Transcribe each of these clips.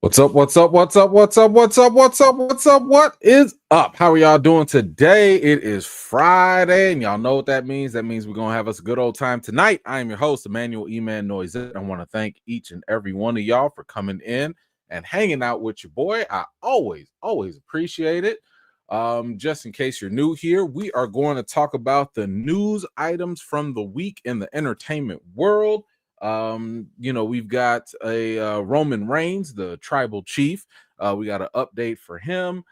What's up? What's up? What's up? What's up? What's up? What's up? What's up? What is up? How are y'all doing today? It is Friday, and y'all know what that means. That means we're gonna have us a good old time tonight. I am your host, Emmanuel Noise. I want to thank each and every one of y'all for coming in and hanging out with your boy. I always appreciate it. Just in case you're new here, we are going to talk about the news items from the week in the entertainment world. We've got a Roman Reigns, the tribal chief. We got an update for him.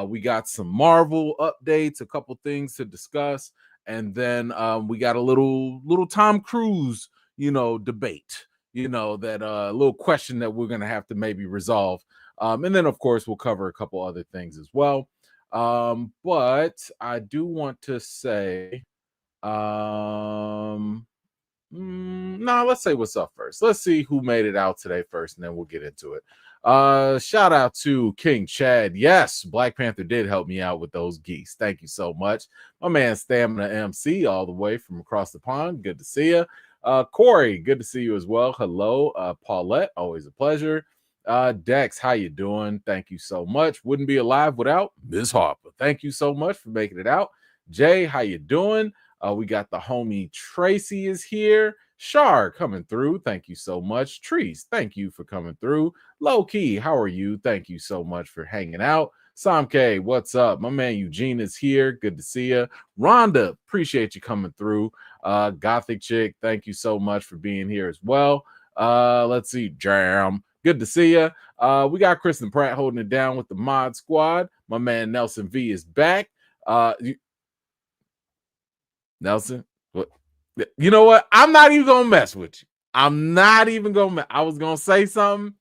We got some Marvel updates, a couple things to discuss, and then we got a little Tom Cruise, debate. That little question that we're gonna have to maybe resolve. And then of course we'll cover a couple other things as well. But I do want to say, no, let's say what's up first. Let's see who made it out today first, and then we'll get into it. Shout out to King Chad. Yes, Black Panther did help me out with those geese. Thank you so much. My man Stamina MC, all the way from across the pond. Good to see you. Corey, good to see you as well. Hello. Paulette, always a pleasure. Dex, how you doing? Thank you so much. Wouldn't be alive without Ms. Harper. Thank you so much for making it out. Jay, how you doing? We got the homie Tracy is here. Shar coming through. Thank you so much. Trees, thank you for coming through. Low key, how are you? Thank you so much for hanging out. Samke, what's up? My man Eugene is here. Good to see you. Rhonda, appreciate you coming through. Gothic Chick, thank you so much for being here as well. Let's see. Jam, good to see you. We got Kristen Pratt holding it down with the mod squad. My man Nelson V is back. Nelson, what? You know what? I'm not even gonna mess with you. I'm not even gonna. I was gonna say something.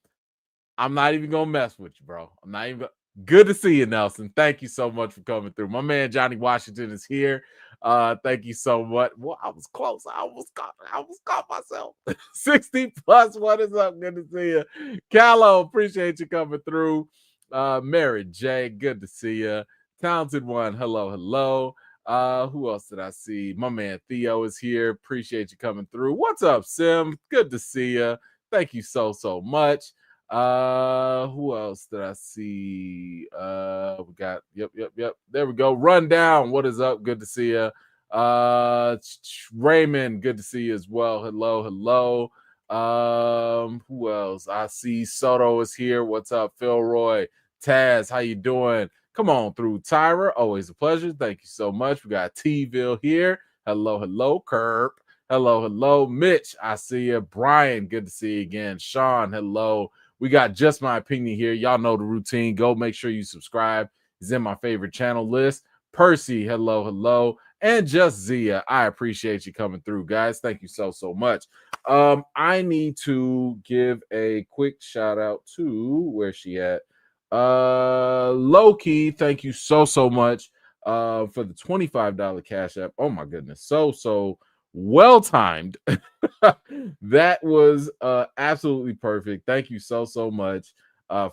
I'm not even gonna mess with you, bro. I'm not even. Good to see you, Nelson. Thank you so much for coming through. My man Johnny Washington is here. Thank you so much. Well, I was close. I almost caught myself. 60 plus. What is up? Good to see you. Callow, appreciate you coming through. Mary J, good to see you. Talented One, hello. Who else did I see? My man Theo is here. Appreciate you coming through. What's up, Sim? Good to see you. Thank you so much. Who else did I see? We got yep. There we go. Rundown. What is up? Good to see you. Raymond, good to see you as well. Hello. Who else? I see Soto is here. What's up, Philroy? Taz, how you doing? Come on through, Tyra. Always a pleasure. Thank you so much. We got T-Ville here. Hello. Curb. Hello. Mitch, I see you. Brian, good to see you again. Sean, hello. We got Just My Opinion here. Y'all know the routine. Go make sure you subscribe. He's in my favorite channel list. Percy, hello. And Just Zia, I appreciate you coming through, guys. Thank you so much. I need to give a quick shout out to where's she at? Loki, thank you so much for the $25 cash app. Oh my goodness, so well timed. That was absolutely perfect. Thank you so much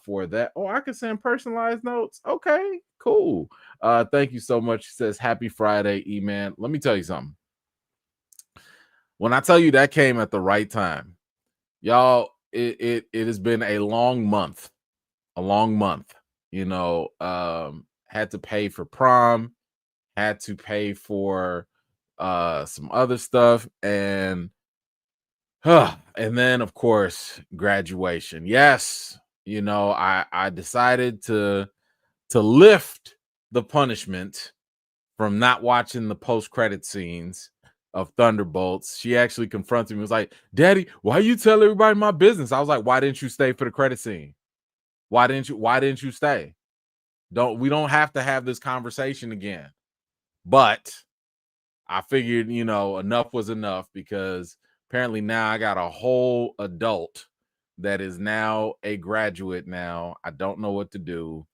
for that. Oh, I can send personalized notes. Okay, cool. Thank you so much. She says happy Friday, E-Man. Let me tell you something. When I tell you that came at the right time, y'all, it has been a long month. Had to pay for prom, had to pay for some other stuff, and then of course graduation. Yes, I decided to lift the punishment from not watching the post-credit scenes of Thunderbolts. She actually confronted me, was like, Daddy, why you tell everybody my business? I was like, why didn't you stay for the credit scene? Why didn't you stay? We don't have to have this conversation again. But I figured, enough was enough, because apparently now I got a whole adult that is now a graduate now. I don't know what to do.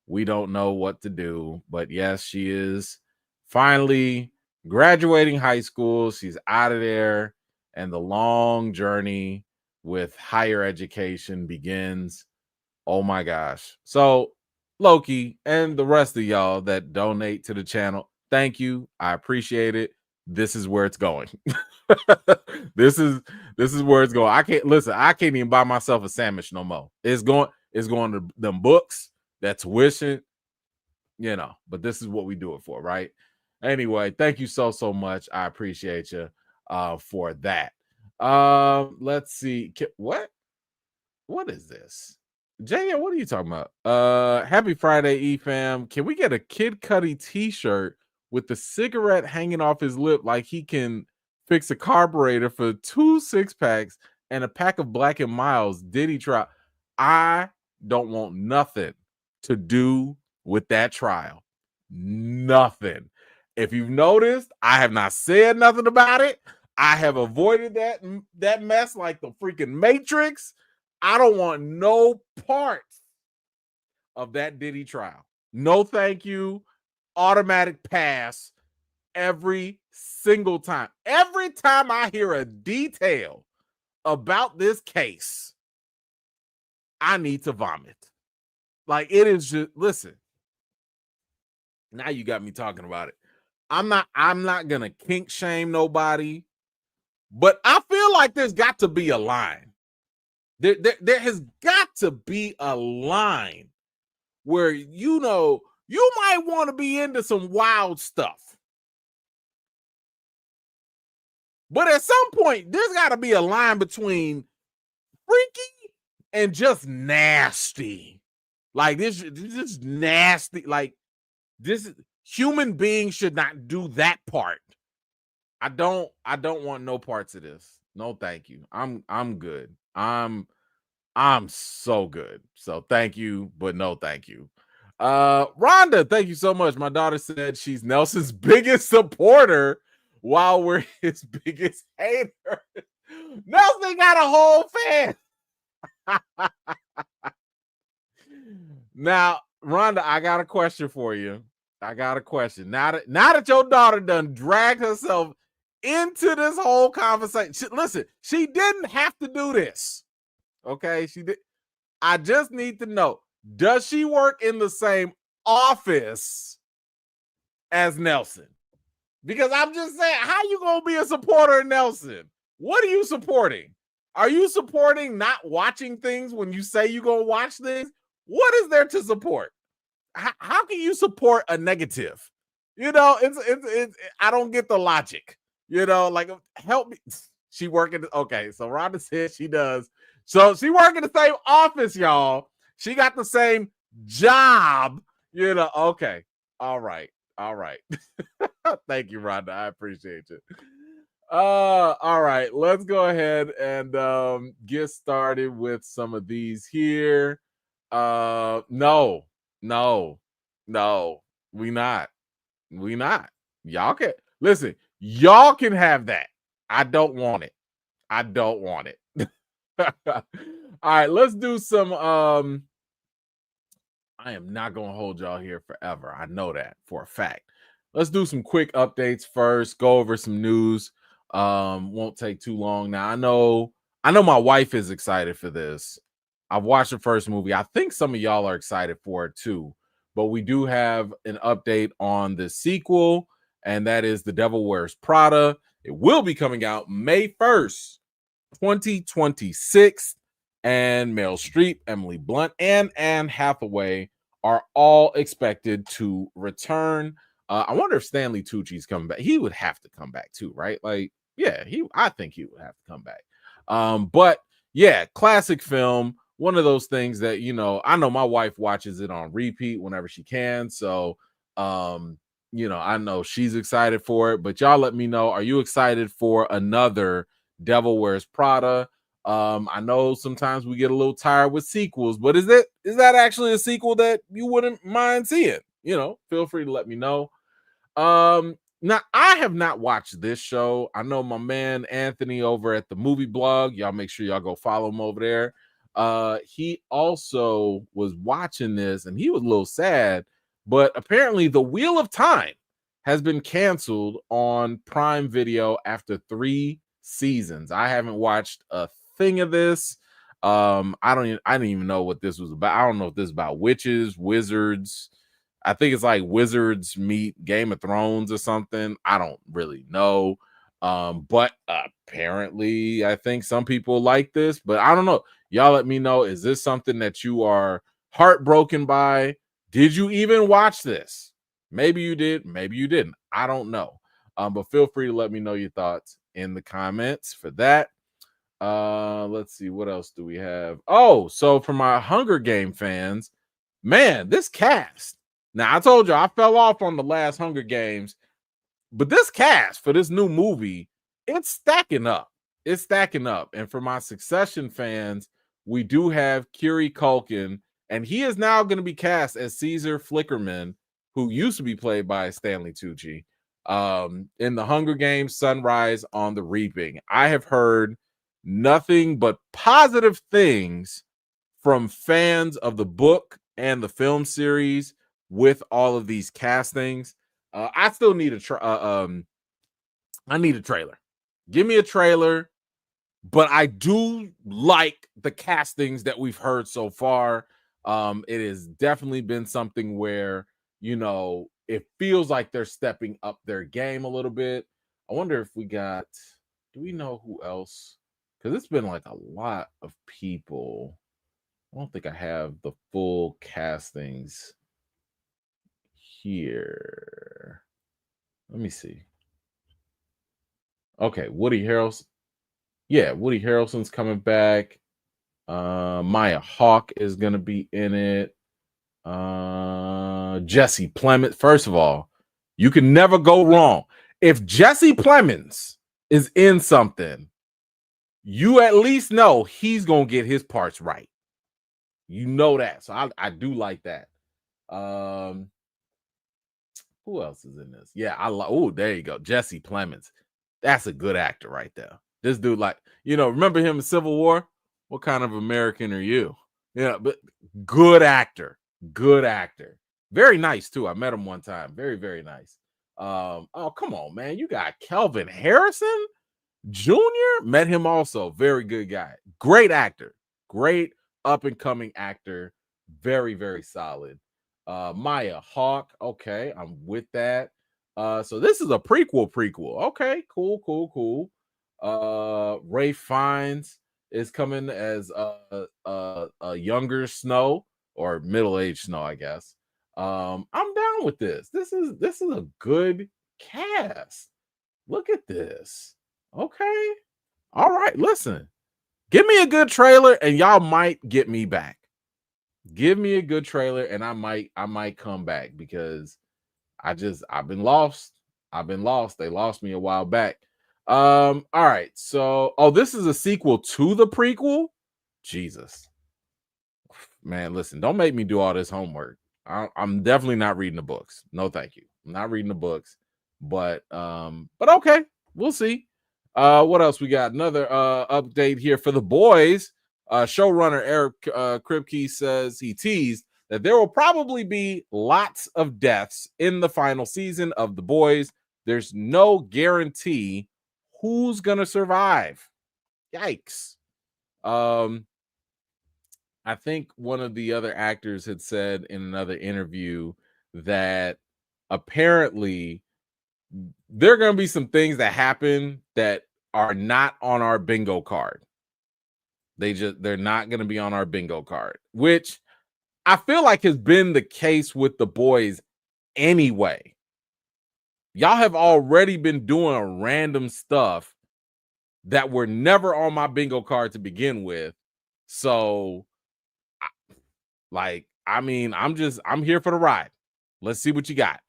We don't know what to do. But yes, she is finally graduating high school. She's out of there, and the long journey with higher education begins. Oh my gosh. So Loki and the rest of y'all that donate to the channel, thank you. I appreciate it. This is where it's going. This is where it's going. I can't even buy myself a sandwich no more. is going to them books, that tuition, but this is what we do it for, right? Anyway, thank you so much. I appreciate you for that. Let's see. What is this? JM, what are you talking about? Happy Friday, EFAM. Can we get a Kid Cudi t-shirt with the cigarette hanging off his lip like he can fix a carburetor for 2 6-packs and a pack of Black and Miles? Diddy trial. I don't want nothing to do with that trial. Nothing. If you've noticed, I have not said nothing about it. I have avoided that mess like the freaking Matrix. I don't want no parts of that Diddy trial. No, thank you. Automatic pass every single time. Every time I hear a detail about this case, I need to vomit. Like, it is just, listen. Now you got me talking about it. I'm not gonna kink shame nobody, but I feel like there's got to be a line. There has got to be a line where you might want to be into some wild stuff. But at some point, there's got to be a line between freaky and just nasty. Like this is nasty. Like this human beings should not do that part. I don't want no parts of this. No, thank you. I'm good. I'm so good. So thank you, but no thank you. Rhonda, thank you so much. My daughter said she's Nelson's biggest supporter while we're his biggest hater. Nelson got a whole fan. Now, Rhonda, I got a question for you. I got a question. Now that your daughter done dragged herself into this whole conversation. Listen, she didn't have to do this. Okay, she did. I just need to know, does she work in the same office as Nelson? Because I'm just saying, how you gonna be a supporter of Nelson? What are you supporting? Are you supporting not watching things when you say you're gonna watch things? What is there to support? How can you support a negative? It's I don't get the logic. Like, help me. She working. Okay, so Rhonda said she does. So she work in the same office, y'all. She got the same job. Okay. All right. Thank you, Rhonda. I appreciate you. All right. Let's go ahead and get started with some of these here. No, we not. Y'all can listen. Y'all can have that. I don't want it. All right, let's do some I am not gonna hold y'all here forever. I know that for a fact. Let's do some quick updates first, go over some news. Won't take too long. Now I know my wife is excited for this. I've watched the first movie. I think some of y'all are excited for it too, but we do have an update on the sequel, and that is The Devil Wears Prada. It will be coming out May 1st, 2026, and Meryl Streep, Emily Blunt, and Anne Hathaway are all expected to return. I wonder if Stanley Tucci's coming back. He would have to come back too, right? Like, yeah, I think he would have to come back. But yeah, classic film. One of those things that, I know my wife watches it on repeat whenever she can. So, I know she's excited for it, but y'all let me know. Are you excited for another Devil Wears Prada? I know sometimes we get a little tired with sequels, but is that actually a sequel that you wouldn't mind seeing? Feel free to let me know. Now I have not watched this show. I know my man Anthony over at the Movie Blog. Y'all make sure y'all go follow him over there. He also was watching this and he was a little sad, but apparently The Wheel of Time has been canceled on Prime Video after 3 seasons. I haven't watched a thing of this. I didn't even know what this was about. I don't know if this is about witches, wizards. I think it's like wizards meet Game of Thrones or something. I don't really know. But apparently I think some people like this, but I don't know. Y'all let me know, is this something that you are heartbroken by? Did you even watch this? Maybe you did, maybe you didn't. I don't know. But feel free to let me know your thoughts in the comments for that. Let's see, what else do we have? Oh, so for my Hunger Game fans, man, this cast. Now I told you I fell off on the last Hunger Games, but this cast for this new movie, it's stacking up. It's stacking up. And for my Succession fans, we do have Kiri Culkin, and he is now going to be cast as Caesar Flickerman, who used to be played by Stanley Tucci, in the Hunger Games Sunrise on the Reaping. I have heard nothing but positive things from fans of the book and the film series with all of these castings. I still need I need a trailer. Give me a trailer, but I do like the castings that we've heard so far. It has definitely been something where, it feels like they're stepping up their game a little bit. I wonder if do we know who else? Because it's been like a lot of people. I don't think I have the full castings here. Let me see. Okay, Woody Harrelson. Yeah, Woody Harrelson's coming back. Maya Hawke is gonna be in it. Jesse Plemons. First of all, you can never go wrong. If Jesse Plemons is in something, you at least know he's gonna get his parts right. You know that. So I do like that. Who else is in this? Yeah, oh, there you go. Jesse Plemons. That's a good actor right there. This dude, like, remember him in Civil War? What kind of American are you? Yeah, but good actor. Good actor. Very nice, too. I met him one time. Very, very nice. Oh, come on, man. You got Kelvin Harrison Jr. Met him also. Very good guy. Great actor. Great up and coming actor. Very, very solid. Maya Hawke. Okay, I'm with that. So this is a prequel. Okay, cool. Ray Fiennes is coming as a younger Snow or middle-aged Snow, I guess. I'm down with this. This is a good cast. Look at this. Okay. All right. Listen, give me a good trailer and y'all might get me back. Give me a good trailer and I might come back because I've been lost. They lost me a while back. All right. So, this is a sequel to the prequel. Jesus. Man, listen, don't make me do all this homework. I'm definitely not reading the books. No, thank you. I'm not reading the books. But okay, we'll see. What else we got? Another update here for The Boys. Showrunner Eric Kripke says he teased that there will probably be lots of deaths in the final season of The Boys. There's no guarantee who's gonna survive. Yikes. I think one of the other actors had said in another interview that apparently there are going to be some things that happen that are not on our bingo card. They're not going to be on our bingo card, which I feel like has been the case with The Boys anyway. Y'all have already been doing random stuff that were never on my bingo card to begin with. So I'm here for the ride. Let's see what you got.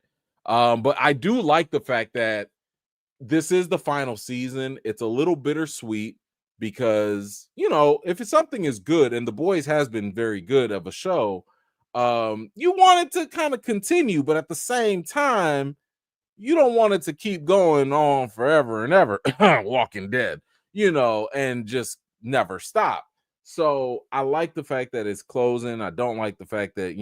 But I do like the fact that this is the final season. It's a little bittersweet because, if something is good, and The Boys has been very good of a show, you want it to kind of continue, but at the same time, you don't want it to keep going on forever and ever, Walking Dead, and just never stop. So I like the fact that it's closing. I don't like the fact that,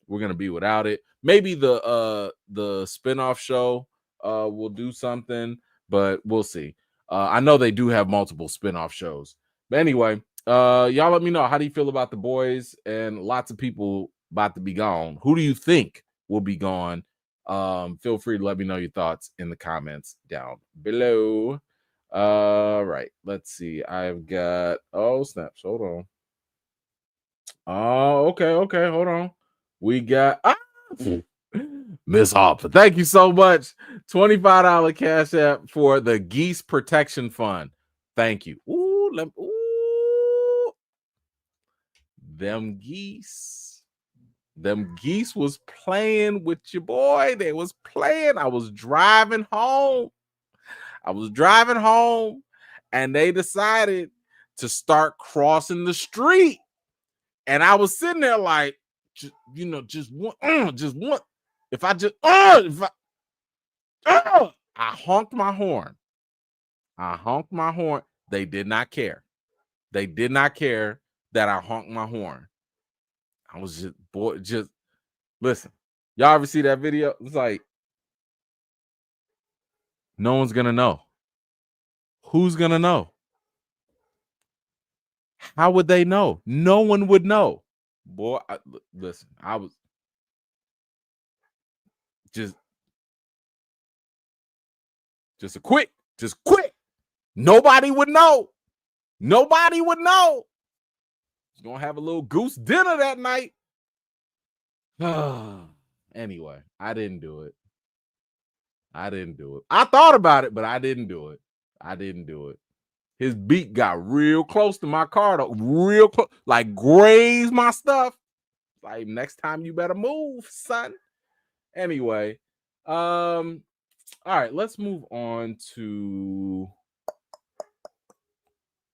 we're gonna be without it. Maybe the spin-off show will do something, but we'll see. I know they do have multiple spin-off shows. But anyway, y'all let me know, how do you feel about The Boys? And lots of people about to be gone. Who do you think will be gone? Feel free to let me know your thoughts in the comments down below. Right, let's see. I've got snaps. Hold on. Oh, okay. Hold on. We got Miss Hopper. Thank you so much. $25 cash app for the Geese Protection Fund. Thank you. Ooh, them geese. Them geese was playing with your boy. They was playing. I was driving home. And they decided to start crossing the street. And I was sitting there like, just one, just one. If I just, I honked my horn. They did not care. They did not care that I honked my horn. I was just listen. Y'all ever see that video? It's like, no one's gonna know. Who's gonna know? How would they know? No one would know. Boy, listen, I was just just quick. Nobody would know. Nobody would know. Gonna have a little goose dinner that night. Anyway, I didn't do it. I thought about it, but I didn't do it. His beak got real close to my car, though, real close, like grazed my stuff. Like, next time you better move, son. Anyway, all right, let's move on to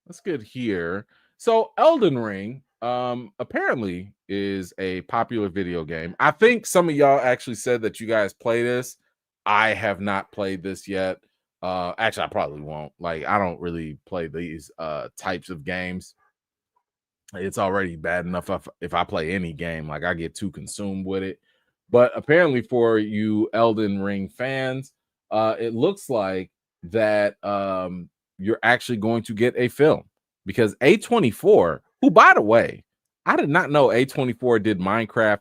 let's get here. So Elden Ring apparently is a popular video game. I think some of y'all actually said that you guys play this. I have not played this yet. Actually, I probably won't. Like, I don't really play these types of games. It's already bad enough if I play any game, like, I get too consumed with it. But apparently for you Elden Ring fans, it looks like that you're actually going to get a film, because A24, who, by the way, I did not know A24 did Minecraft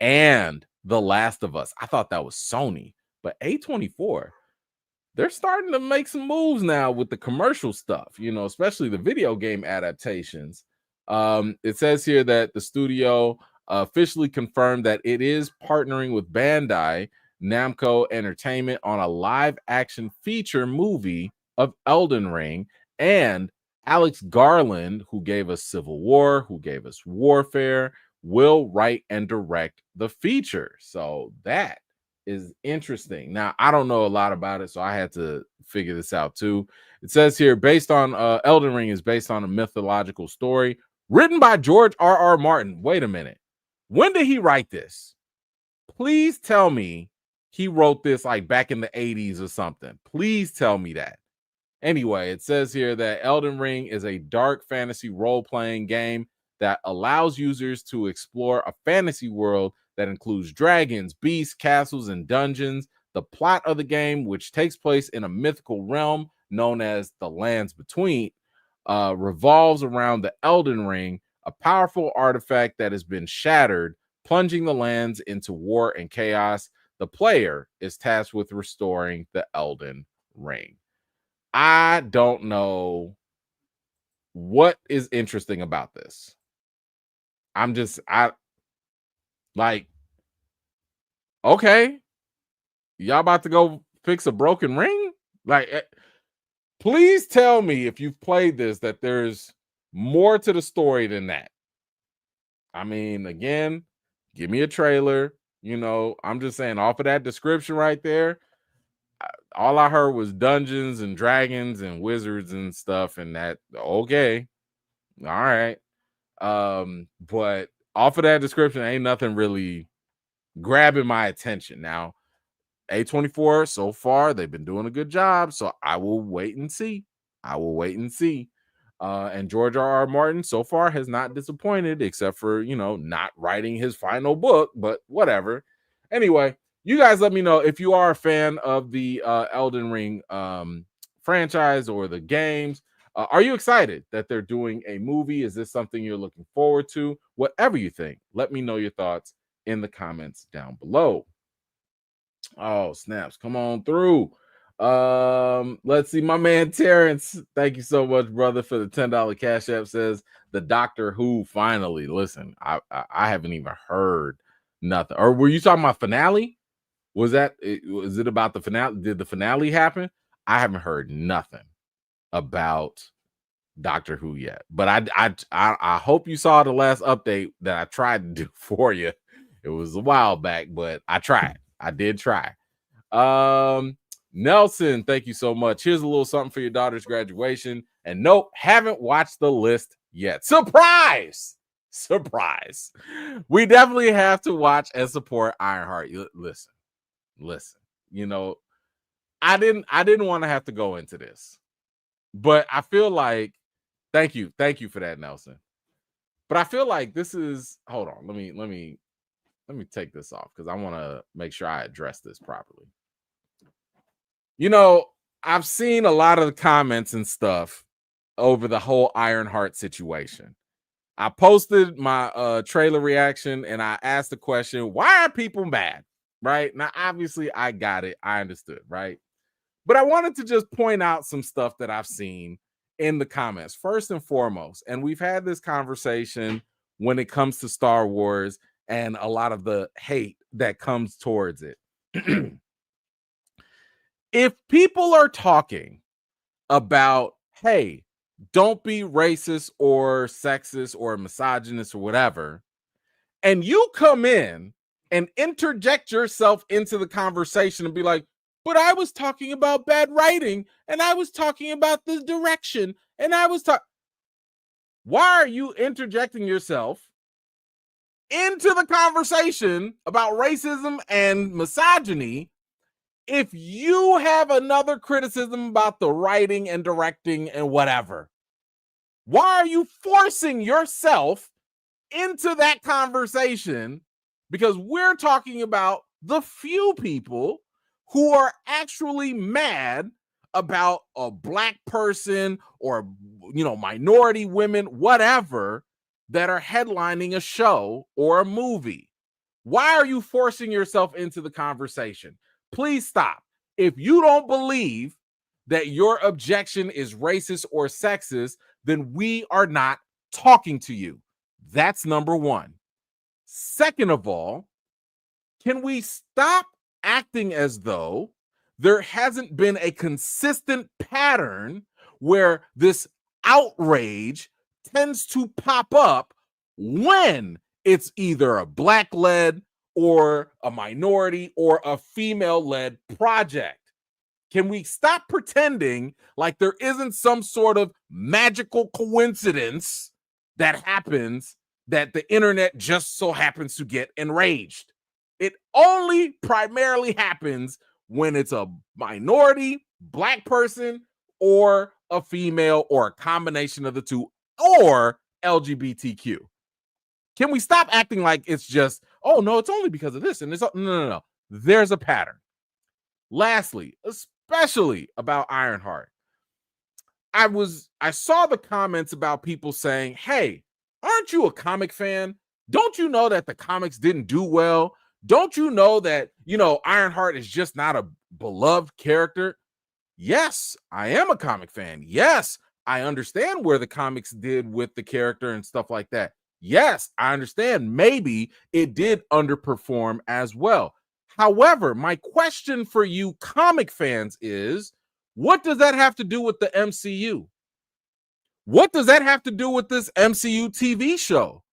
and The Last of Us. I thought that was Sony, but A24, they're starting to make some moves now with the commercial stuff, especially the video game adaptations. It says here that the studio officially confirmed that it is partnering with Bandai Namco Entertainment on a live action feature movie of Elden Ring. And Alex Garland, who gave us Civil War, who gave us Warfare, will write and direct the feature. So that is interesting. Now, I don't know a lot about it, so I had to figure this out too. It says here, based on Elden Ring is based on a mythological story written by George R.R. Martin. Wait a minute. When did he write this? Please tell me he wrote this like back in the 80s or something. Please tell me that. Anyway, it says here that Elden Ring is a dark fantasy role-playing game that allows users to explore a fantasy world that includes dragons, beasts, castles, and dungeons. The plot of the game, which takes place in a mythical realm known as the Lands Between, revolves around the Elden Ring, a powerful artifact that has been shattered, plunging the lands into war and chaos. The player is tasked with restoring the Elden Ring. I don't know what is interesting about this. I like, okay, y'all about to go fix a broken ring? Like, please tell me, if you've played this, that there's more to the story than that. I mean, again, give me a trailer. I'm just saying, off of that description right there, all I heard was dungeons and dragons and wizards and stuff, and that, okay, all right. But off of that description, ain't nothing really grabbing my attention. Now, A24, so far, they've been doing a good job, so I will wait and see. And George R.R. Martin so far has not disappointed, except for, not writing his final book, but whatever. Anyway, you guys let me know if you are a fan of the Elden Ring franchise or the games. Are you excited that they're doing a movie? Is this something you're looking forward to? Whatever you think, let me know your thoughts in the comments down below. Oh, snaps. Come on through. Let's see. My man Terrence, thank you so much, brother, for the $10 Cash App. Says the Doctor Who finally. Listen, I haven't even heard nothing. Or were you talking about finale? Was it about the finale? Did the finale happen? I haven't heard nothing about Doctor Who yet. But I hope you saw the last update that I tried to do for you. It was a while back, but I tried. I did try. Nelson, thank you so much. Here's a little something for your daughter's graduation. And nope, haven't watched the list yet. Surprise! Surprise. We definitely have to watch and support Ironheart. Listen. You know, I didn't want to have to go into this, but I feel like thank you for that, Nelson. But I feel like this is hold on. Let me take this off because I want to make sure I address this properly. You know, I've seen a lot of the comments and stuff over the whole Ironheart situation. I posted my trailer reaction and I asked the question, why are people mad? Right? Now, obviously, I got it. I understood, right? But I wanted to just point out some stuff that I've seen in the comments, first and foremost. And we've had this conversation when it comes to Star Wars and a lot of the hate that comes towards it. If people are talking about, hey, don't be racist or sexist or misogynist or whatever, and you come in and interject yourself into the conversation and be like, but I was talking about bad writing and I was talking about the direction and I was talking. Why are you interjecting yourself into the conversation about racism and misogyny if you have another criticism about the writing and directing and whatever? Why are you forcing yourself into that conversation? Because we're talking about the few people who are actually mad about a black person or, you know, minority women, whatever, that are headlining a show or a movie. Why are you forcing yourself into the conversation? Please stop. If you don't believe that your objection is racist or sexist, then we are not talking to you. That's number one. Second of all, can we stop acting as though there hasn't been a consistent pattern where this outrage tends to pop up when it's either a black-led or a minority or a female-led project? Can we stop pretending like there isn't some sort of magical coincidence that happens that the internet just so happens to get enraged? It only primarily happens when it's a minority, black person, or a female, or a combination of the two, or LGBTQ. Can we stop acting like it's just, oh, no, it's only because of this? And it's no. There's a pattern. Lastly, especially about Ironheart, I saw the comments about people saying, hey, aren't you a comic fan? Don't you know that the comics didn't do well? Don't you know that, you know, Ironheart is just not a beloved character? Yes, I am a comic fan. Yes, I understand where the comics did with the character and stuff like that. Yes, I understand maybe it did underperform as well. However, my question for you comic fans is, what does that have to do with the MCU? What does that have to do with this MCU TV show?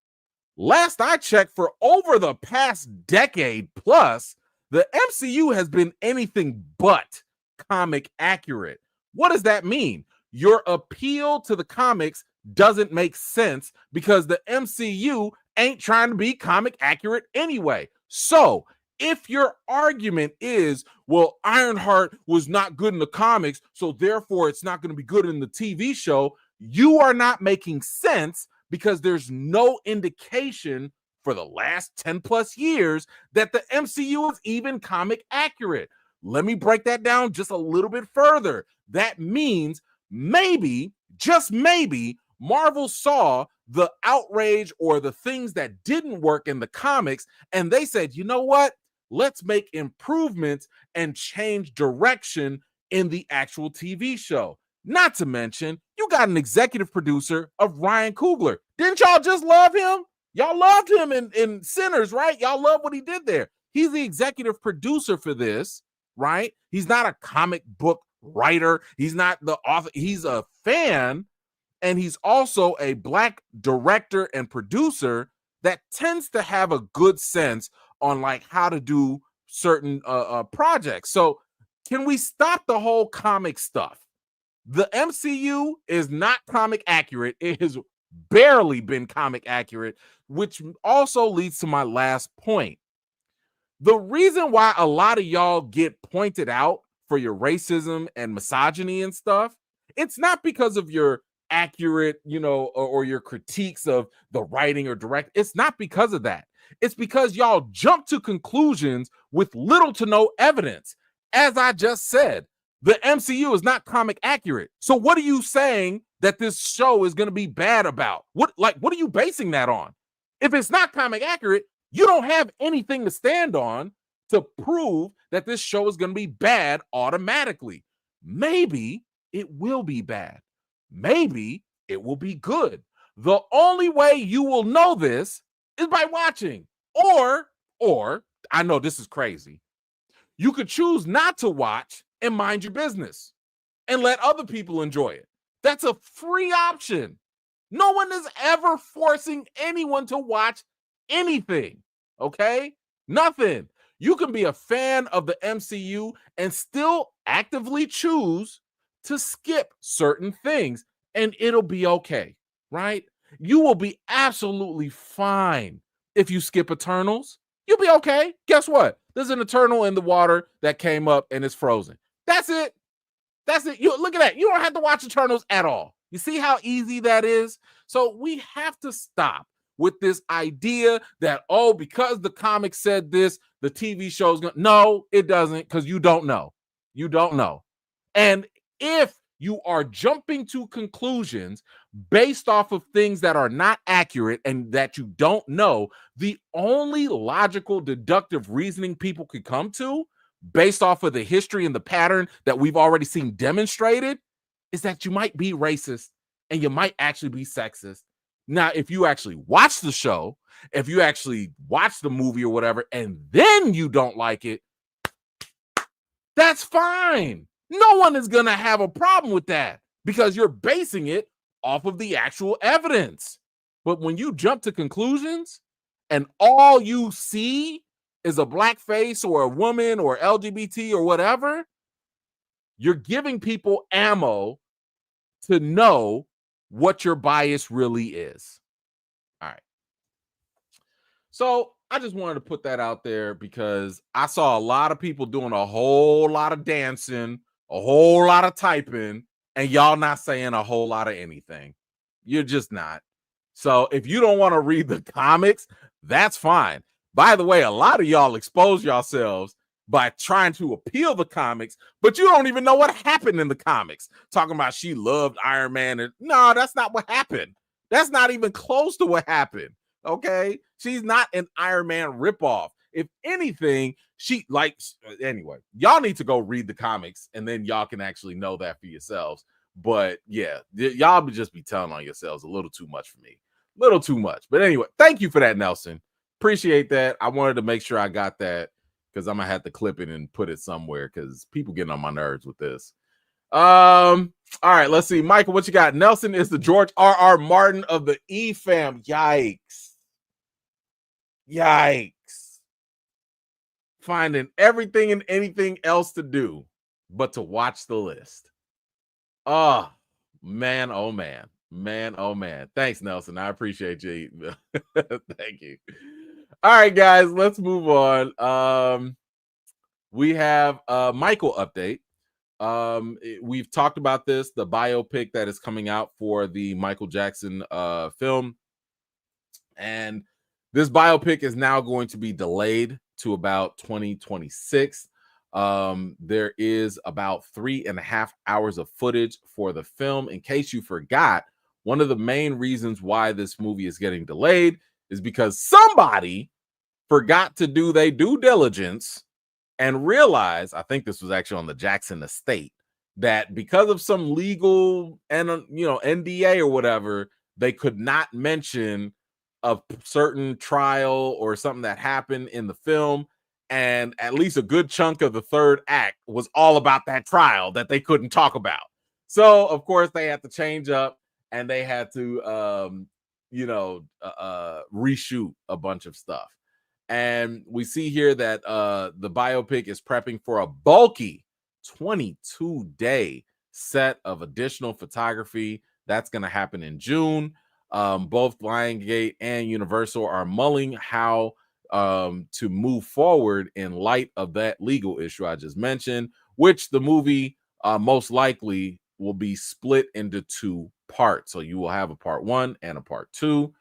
Last I checked, for over the past decade plus, the MCU has been anything but comic accurate. What does that mean? Your appeal to the comics doesn't make sense because the MCU ain't trying to be comic accurate anyway. So, if your argument is, well, Ironheart was not good in the comics, so therefore it's not going to be good in the TV show, you are not making sense because there's no indication for the last 10 plus years that the MCU is even comic accurate. Let me break that down just a little bit further. That means maybe, just maybe, Marvel saw the outrage or the things that didn't work in the comics, and they said, you know what? Let's make improvements and change direction in the actual TV show. Not to mention, you got an executive producer of Ryan Coogler. Didn't y'all just love him? Y'all loved him in Sinners, right? Y'all love what he did there. He's the executive producer for this, right? He's not a comic book writer. He's not the author. He's a fan, and he's also a Black director and producer that tends to have a good sense on like how to do certain projects. So can we stop the whole comic stuff? The MCU is not comic accurate. It has barely been comic accurate, which also leads to my last point. The reason why a lot of y'all get pointed out for your racism and misogyny and stuff, it's not because of your accurate, or your critiques of the writing or direct. It's not because of that. It's because y'all jump to conclusions with little to no evidence. As I just said, the MCU is not comic accurate. So what are you saying that this show is going to be bad about? What are you basing that on? If it's not comic accurate, you don't have anything to stand on to prove that this show is going to be bad automatically. Maybe it will be bad. Maybe it will be good. The only way you will know this is by watching. Or I know this is crazy. You could choose not to watch and mind your business and let other people enjoy it. That's a free option. No one is ever forcing anyone to watch anything, okay? Nothing. You can be a fan of the MCU and still actively choose to skip certain things, and it'll be okay, right? You will be absolutely fine if you skip Eternals. You'll be okay. Guess what? There's an Eternal in the water that came up and it's frozen. That's it. That's it. You look at that. You don't have to watch Eternals at all. You see how easy that is? So we have to stop with this idea that, because the comic said this, the TV show's going to. No, it doesn't, because you don't know. You don't know. And if you are jumping to conclusions based off of things that are not accurate and that you don't know, the only logical deductive reasoning people could come to based off of the history and the pattern that we've already seen demonstrated is that you might be racist and you might actually be sexist. Now, if you actually watch the show, if you actually watch the movie or whatever, and then you don't like it, that's fine. No one is going to have a problem with that because you're basing it off of the actual evidence. But when you jump to conclusions and all you see is a black face or a woman or LGBT or whatever, you're giving people ammo to know what your bias really is. All right. So I just wanted to put that out there because I saw a lot of people doing a whole lot of dancing, a whole lot of typing, and y'all not saying a whole lot of anything. You're just not. So if you don't want to read the comics, that's fine. By the way, a lot of y'all expose yourselves by trying to appeal the comics, but you don't even know what happened in the comics. Talking about she loved Iron Man. And no, that's not what happened. That's not even close to what happened. Okay? She's not an Iron Man ripoff. If anything, anyway, y'all need to go read the comics and then y'all can actually know that for yourselves. But yeah, y'all would just be telling on yourselves a little too much for me. Little too much. But anyway, thank you for that, Nelson. Appreciate that. I wanted to make sure I got that because I'm gonna have to clip it and put it somewhere because people getting on my nerves with this. All right, let's see. Michael, what you got? Nelson is the George R.R. Martin of the E fam. Yikes. Finding everything and anything else to do but to watch the list. Oh man. Thanks, Nelson. I appreciate you. Thank you. All right, guys, let's move on. We have a Michael update. We've talked about this, the biopic that is coming out for the Michael Jackson film. And this biopic is now going to be delayed to about 2026. There is about 3.5 hours of footage for the film. In case you forgot, one of the main reasons why this movie is getting delayed is because somebody forgot to do their due diligence and realized, I think this was actually on the Jackson estate, that because of some legal and NDA or whatever, they could not mention a certain trial or something that happened in the film. And at least a good chunk of the third act was all about that trial that they couldn't talk about. So of course they had to change up, and they had to reshoot a bunch of stuff. And we see here that the biopic is prepping for a bulky 22-day set of additional photography. That's going to happen in June. Both Lionsgate and Universal are mulling how to move forward in light of that legal issue I just mentioned, which the movie most likely will be split into two parts. So you will have a part one and a part two.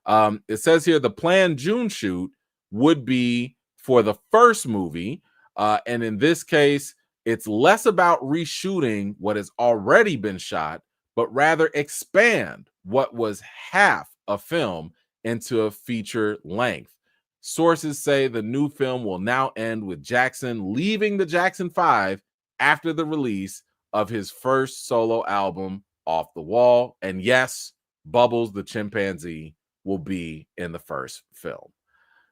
It says here the planned June shoot would be for the first movie. And in this case, it's less about reshooting what has already been shot, but rather expand what was half a film into a feature length. Sources say the new film will now end with Jackson leaving the Jackson 5 after the release of his first solo album, Off the Wall. And yes, Bubbles the chimpanzee will be in the first film.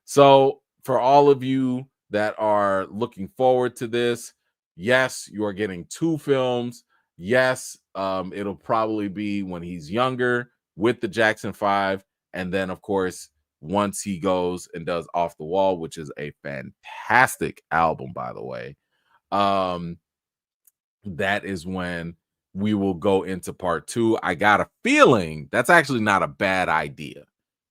So for all of you that are looking forward to this, yes, you are getting two films. Yes, it'll probably be when he's younger with the Jackson 5. And then, of course, once he goes and does Off the Wall, which is a fantastic album, by the way, that is when we will go into part two. I got a feeling that's actually not a bad idea,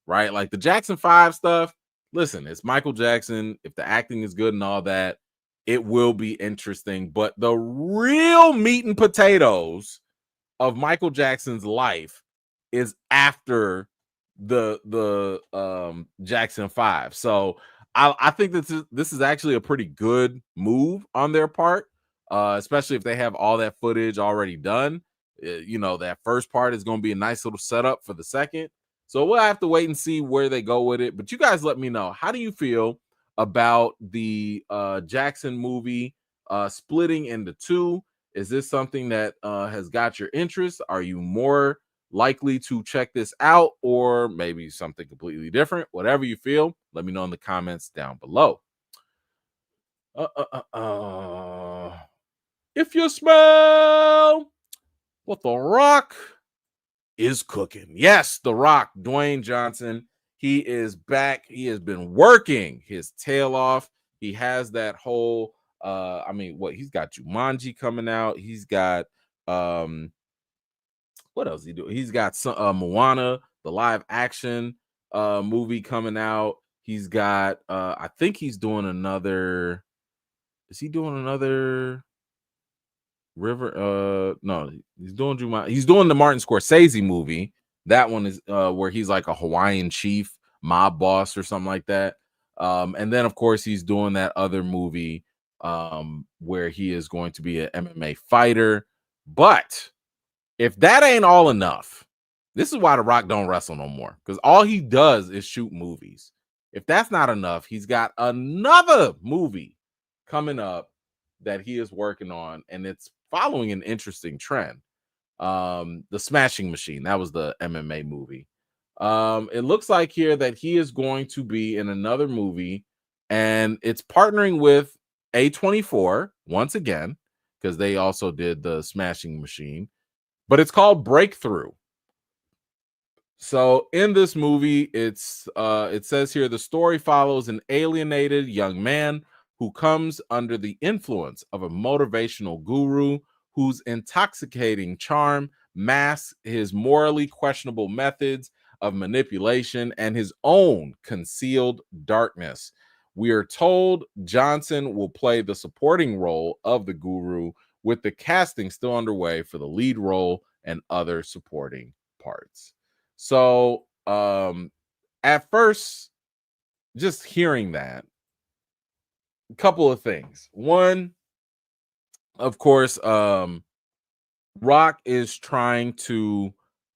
right? Like the Jackson 5 stuff, listen, it's Michael Jackson. If the acting is good and all that, it will be interesting. But the real meat and potatoes of Michael Jackson's life is after the Jackson 5. So I think this is actually a pretty good move on their part, especially if they have all that footage already done. That first part is going to be a nice little setup for the second. So we'll have to wait and see where they go with it. But you guys let me know. How do you feel about the Jackson movie splitting into two? Is this something that has got your interest? Are you more likely to check this out, or maybe something completely different? Whatever you feel, let me know in the comments down below. If you smell what The Rock is cooking. Yes, The Rock, Dwayne Johnson. He is back. He has been working his tail off. He has that whole he's got Jumanji coming out. He's got what else he do? He's got some Moana, the live action movie coming out. He's got I think he's doing another. Is he doing another River? No, he's doing Jumanji. He's doing the Martin Scorsese movie. That one is where he's like a Hawaiian chief, mob boss, or something like that. And then of course he's doing that other movie where he is going to be an MMA fighter. But if that ain't all enough, this is why The Rock don't wrestle no more, because all he does is shoot movies. If that's not enough, he's got another movie coming up that he is working on, and it's following an interesting trend. The Smashing Machine, that was the MMA movie. It looks like here that he is going to be in another movie, and it's partnering with A24 once again, because they also did the Smashing Machine, but it's called Breakthrough. So in this movie, it says here the story follows an alienated young man who comes under the influence of a motivational guru whose intoxicating charm masks his morally questionable methods of manipulation and his own concealed darkness. We are told Johnson will play the supporting role of the guru, with the casting still underway for the lead role and other supporting parts. So at first, just hearing that, a couple of things. One, of course, Rock is trying to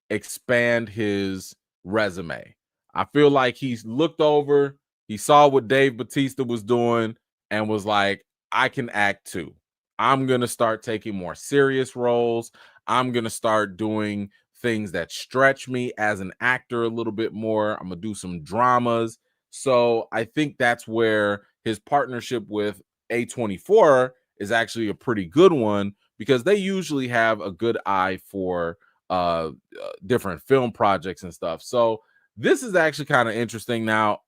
expand his resume. I feel like he's looked over, he saw what Dave Bautista was doing, and was like, I can act too. I'm going to start taking more serious roles. I'm going to start doing things that stretch me as an actor a little bit more. I'm going to do some dramas. So I think that's where his partnership with A24 is actually a pretty good one, because they usually have a good eye for different film projects and stuff. So this is actually kind of interesting. Now,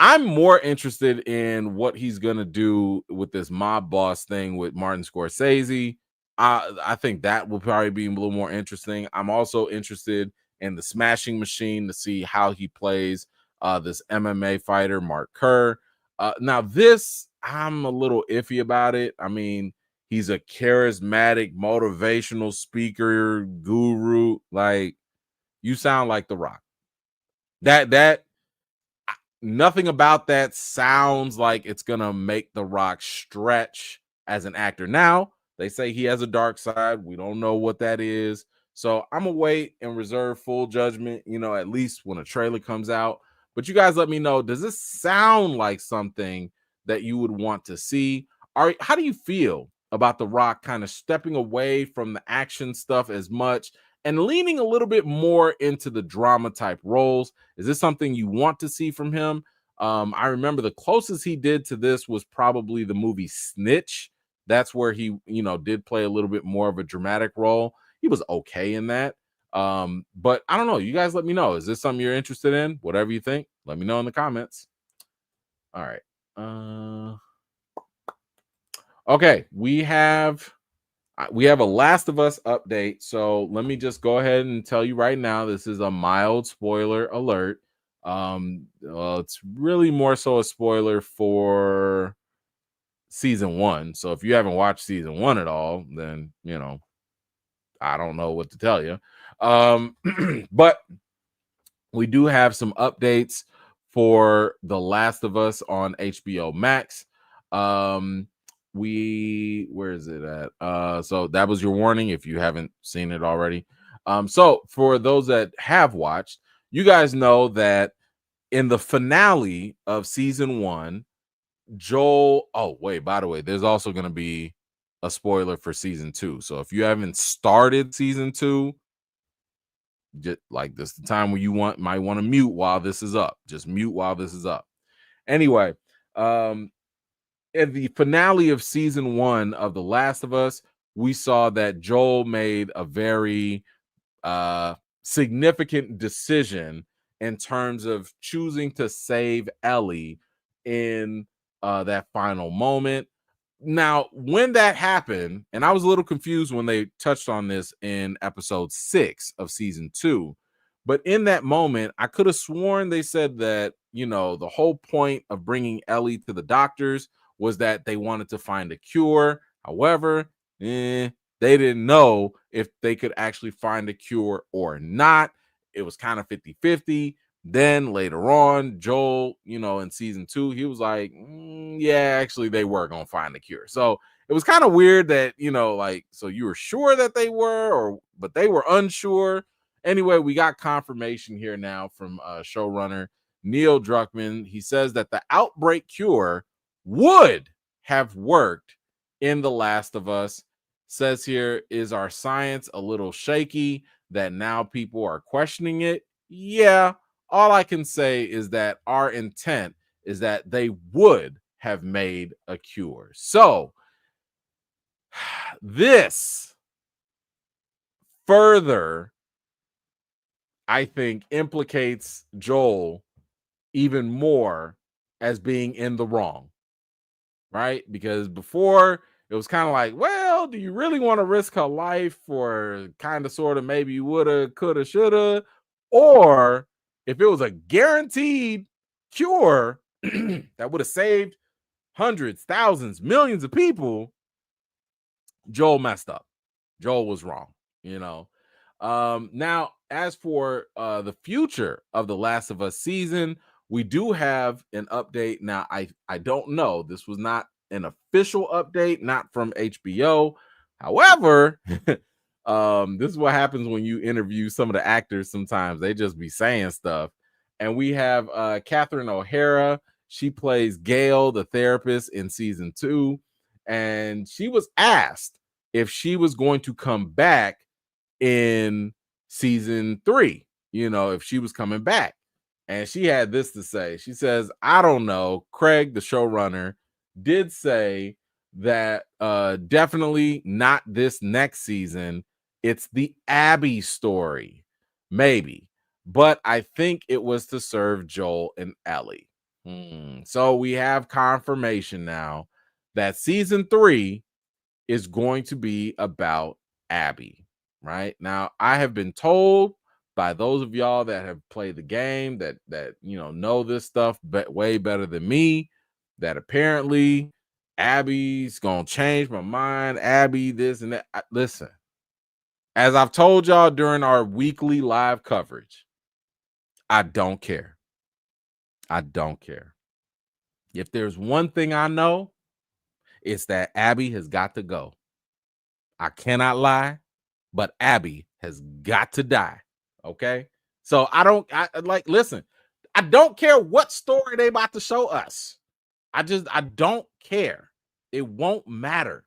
I'm more interested in what he's gonna do with this mob boss thing with Martin Scorsese. I think that will probably be a little more interesting. I'm also interested in the Smashing Machine to see how he plays this MMA fighter, Mark Kerr. Now, this I'm a little iffy about it. I mean, he's a charismatic, motivational speaker, guru. Like, you sound like The Rock. That nothing about that sounds like it's gonna make The Rock stretch as an actor. Now, they say he has a dark side. We don't know what that is. So I'm gonna wait and reserve full judgment, at least when a trailer comes out. But you guys let me know, does this sound like something that you would want to see? How do you feel about The Rock kind of stepping away from the action stuff as much and leaning a little bit more into the drama type roles? Is this something you want to see from him? I remember the closest he did to this was probably the movie Snitch. That's where he, did play a little bit more of a dramatic role. He was okay in that. But I don't know. You guys let me know. Is this something you're interested in? Whatever you think, let me know in the comments. All right. Okay, we have a Last of Us update. So let me just go ahead and tell you right now, this is a mild spoiler alert. It's really more so a spoiler for season 1. So if you haven't watched season 1 at all, then I don't know what to tell you. But we do have some updates for The Last of Us on HBO Max. Where is it at? So that was your warning if you haven't seen it already. So for those that have watched, you guys know that in the finale of season 1, Joel. Oh, wait, by the way, there's also going to be a spoiler for season 2. So if you haven't started season 2, just like this, the time where you might want to mute while this is up. Just mute while this is up. Anyway, at the finale of season 1 of The Last of Us, we saw that Joel made a very significant decision in terms of choosing to save Ellie in that final moment. Now, when that happened, and I was a little confused when they touched on this in episode 6 of season 2, but in that moment, I could have sworn they said that, the whole point of bringing Ellie to the doctors was that they wanted to find a cure. However, they didn't know if they could actually find a cure or not. It was kind of 50-50. Then later on, Joel, in season 2, he was like, yeah, actually, they were going to find a cure. So it was kind of weird that, so you were sure that they were, but they were unsure. Anyway, we got confirmation here now from showrunner Neil Druckmann. He says that the outbreak cure would have worked in The Last of Us. Says here, is our science a little shaky that now people are questioning it? Yeah. All I can say is that our intent is that they would have made a cure. So this further, I think, implicates Joel even more as being in the wrong, right? Because before it was kind of like, well, do you really want to risk her life for kind of sort of maybe woulda, coulda, shoulda? Or if it was a guaranteed cure that would have saved hundreds, thousands, millions of people, Joel messed up. Joel was wrong, Now, as for the future of The Last of Us season, we do have an update. Now, I don't know. This was not an official update, not from HBO. However, this is what happens when you interview some of the actors. Sometimes they just be saying stuff. And we have Catherine O'Hara. She plays Gail, the therapist, in season 2. and she was asked if she was going to come back in season 3, if she was coming back. And she had this to say. She says, I don't know. Craig, the showrunner, did say that definitely not this next season. It's the Abby story. Maybe. But I think it was to serve Joel and Ellie. So we have confirmation now that season 3 is going to be about Abby. Right now, I have been told by those of y'all that have played the game that know this stuff but way better than me, that apparently Abby's gonna change my mind. Abby, this and that. Listen, as I've told y'all during our weekly live coverage, I don't care. I don't care. If there's one thing I know, it's that Abby has got to go. I cannot lie, but Abby has got to die. Okay. So listen, I don't care what story they about to show us. I don't care. It won't matter.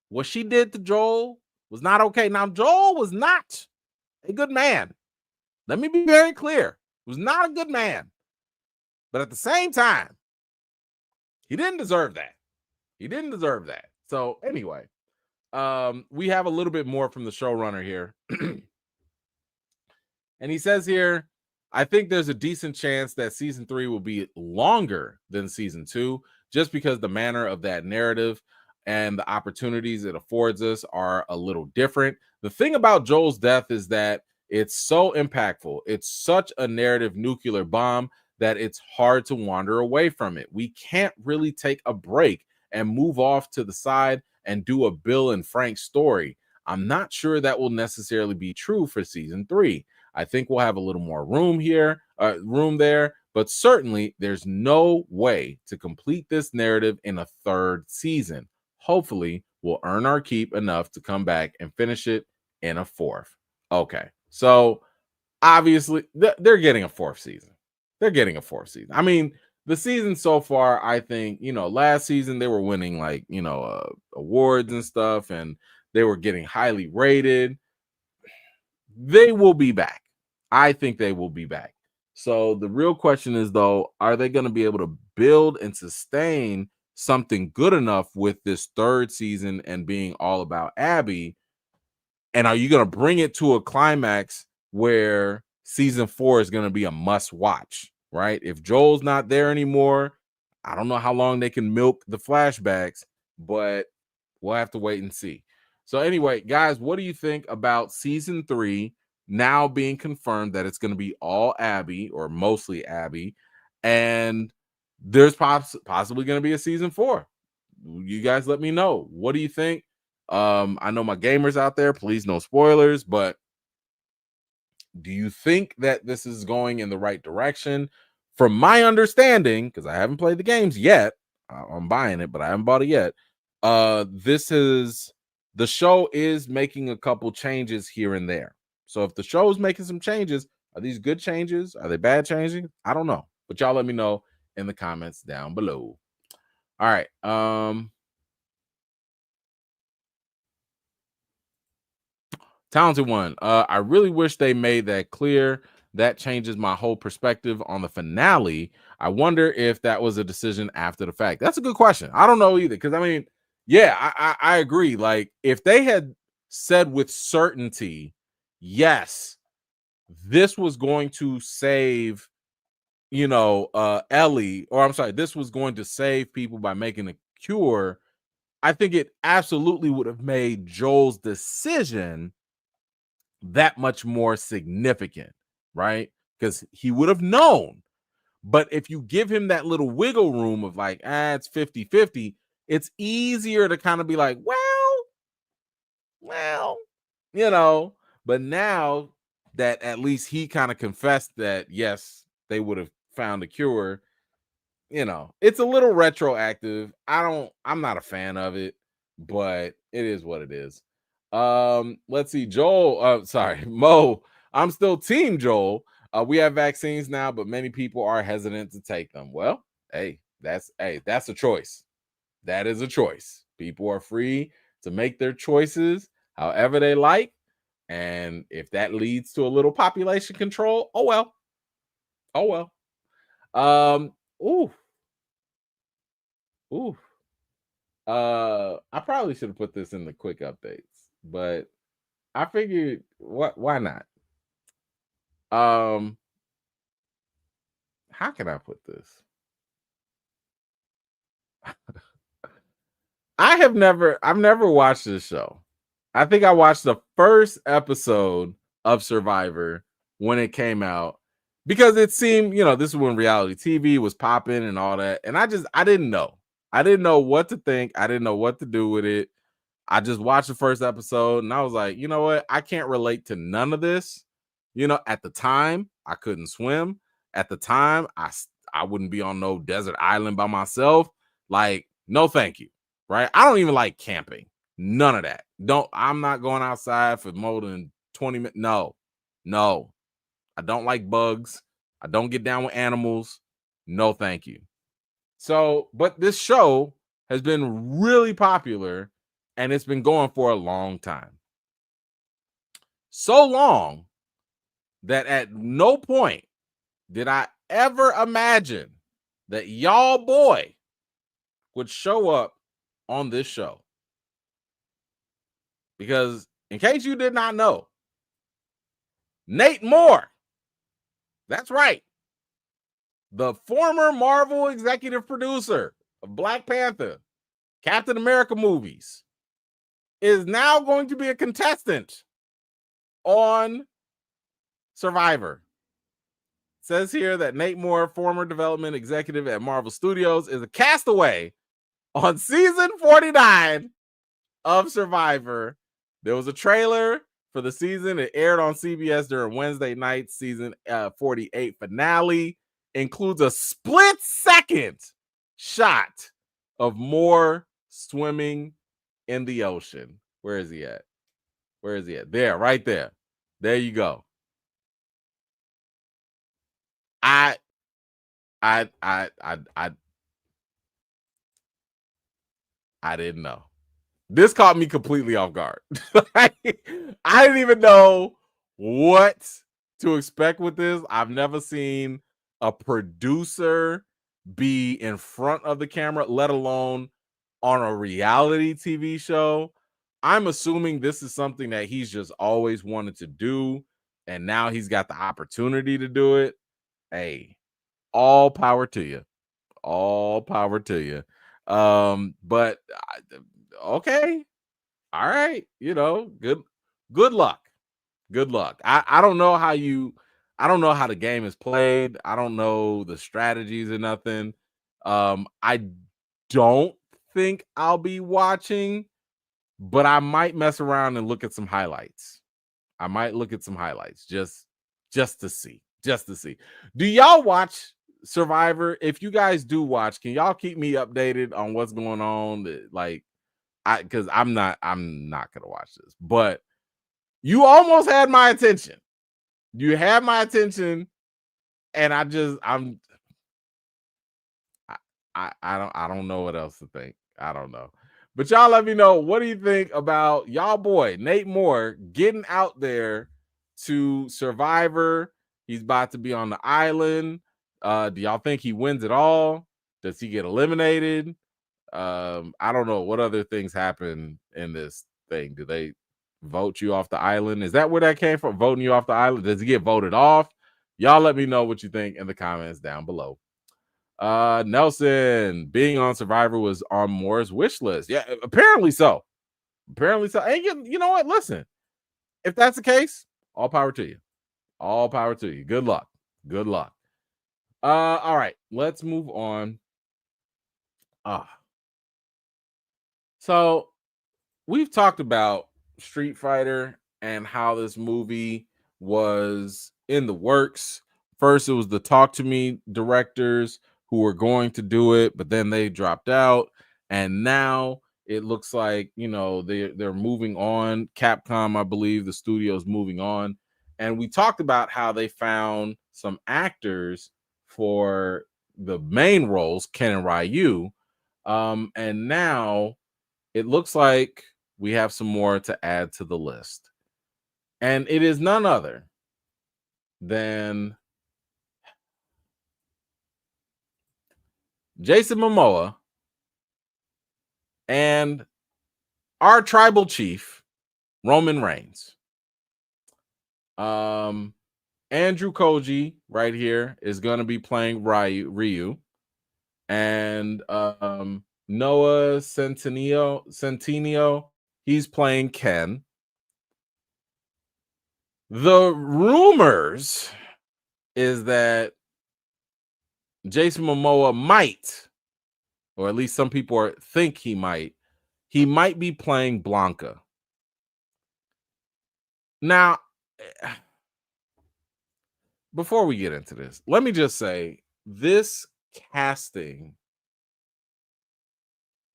What she did to Joel was not okay. Now, Joel was not a good man. Let me be very clear. He was not a good man. But at the same time, he didn't deserve that. He didn't deserve that. So anyway, we have a little bit more from the showrunner here. And he says here, I think there's a decent chance that season 3 will be longer than season 2, just because the manner of that narrative and the opportunities it affords us are a little different. The thing about Joel's death is that it's so impactful. It's such a narrative nuclear bomb that it's hard to wander away from it. We can't really take a break and move off to the side and do a Bill and Frank story. I'm not sure that will necessarily be true for season 3. I think we'll have a little more room there, but certainly there's no way to complete this narrative in a 3rd season. Hopefully, we'll earn our keep enough to come back and finish it in a 4th. Okay, so obviously they're getting a 4th season. They're getting a 4th season. I mean, the season so far, I think, last season they were winning awards and stuff, and they were getting highly rated. They will be back. I think they will be back. So the real question is, though, are they going to be able to build and sustain something good enough with this 3rd season and being all about Abby? And are you going to bring it to a climax where season 4 is going to be a must watch, right? If Joel's not there anymore, I don't know how long they can milk the flashbacks, but we'll have to wait and see. So anyway, guys, what do you think about season 3 now being confirmed that it's going to be all Abby or mostly Abby, and there's possibly going to be a season 4? You guys let me know. What do you think? I know my gamers out there, please no spoilers, but do you think that this is going in the right direction? From my understanding, because I haven't played the games yet, I'm buying it, but I haven't bought it yet. The show is making a couple changes here and there. So if the show is making some changes, are these good changes? Are they bad changes? I don't know, but y'all let me know in the comments down below. All right. Talented one. I really wish they made that clear. That changes my whole perspective on the finale. I wonder if that was a decision after the fact. That's a good question. I don't know either. Because I mean, yeah, I agree. Like, if they had said with certainty, yes, this was going to save, Ellie, or I'm sorry, this was going to save people by making a cure, I think it absolutely would have made Joel's decision that much more significant, right? Because he would have known. But if you give him that little wiggle room of like, it's 50-50, it's easier to kind of be like, well, but now that at least he kind of confessed that, yes, they would have found a cure, it's a little retroactive. I'm not a fan of it, but it is what it is. Let's see, Joel, sorry, Mo, I'm still team Joel. We have vaccines now, but many people are hesitant to take them. Well, hey, that's a choice. that is a choice. People are free to make their choices however they like. And if that leads to a little population control, oh well. Oh well. Ooh, ooh. I probably should have put this in the quick updates, but I figured why not? Um, how can I put this? I've never watched this show. I think I watched the first episode of Survivor when it came out because it seemed, this is when reality TV was popping and all that. And I didn't know. I didn't know what to think. I didn't know what to do with it. I just watched the first episode and I was like, you know what? I can't relate to none of this. At the time, I couldn't swim. At the time, I wouldn't be on no desert island by myself. Like, no, thank you. Right? I don't even like camping. None of that. I'm not going outside for more than 20 minutes. No. I don't like bugs. I don't get down with animals. No, thank you. So, but this show has been really popular and it's been going for a long time. So long that at no point did I ever imagine that y'all boy would show up on this show. Because in case you did not know, Nate Moore, that's right, the former Marvel executive producer of Black Panther, Captain America movies, is now going to be a contestant on Survivor. It says here that Nate Moore, former development executive at Marvel Studios, is a castaway on season 49 of Survivor. There was a trailer for the season. It aired on CBS during Wednesday night. Season 48 finale includes a split-second shot of Moore swimming in the ocean. Where is he at? Where is he at? There, right there. There you go. I didn't know. This caught me completely off guard. I didn't even know what to expect with this. I've never seen a producer be in front of the camera, let alone on a reality TV show. I'm assuming this is something that he's just always wanted to do, and now he's got the opportunity to do it. Hey, all power to you. All power to you. But okay. All right. Good luck. Good luck. I don't know I don't know how the game is played. I don't know the strategies or nothing. I don't think I'll be watching, but I might mess around and look at some highlights. I might look at some highlights just to see. Just to see. Do y'all watch Survivor? If you guys do watch, can y'all keep me updated on what's going on? Like, because I'm not gonna watch this, but you almost had my attention. You had my attention, and I don't know what else to think. I don't know. But y'all let me know, what do you think about y'all boy Nate Moore getting out there to Survivor? He's about to be on the island. Do y'all think he wins it all? Does he get eliminated? I don't know what other things happen in this thing. Do they vote you off the island? Is that where that came from? Voting you off the island? Does he get voted off? Y'all let me know what you think in the comments down below. Nelson, being on Survivor was on Moore's wish list. Yeah, apparently so. Apparently so. And you know what? Listen, if that's the case, all power to you. All power to you. Good luck. Good luck. All right, let's move on. So we've talked about Street Fighter and how this movie was in the works. First, it was the Talk to Me directors who were going to do it, but then they dropped out. And now it looks like, they're moving on. Capcom, I believe, the studio's moving on. And we talked about how they found some actors for the main roles, Ken and Ryu. And now it looks like we have some more to add to the list. And it is none other than Jason Momoa and our tribal chief, Roman Reigns. Andrew Koji right here is going to be playing Ryu, and Noah Centineo, he's playing Ken. The rumors is that Jason Momoa might, or at least some people think he might be playing Blanca. Now, before we get into this, let me just say this casting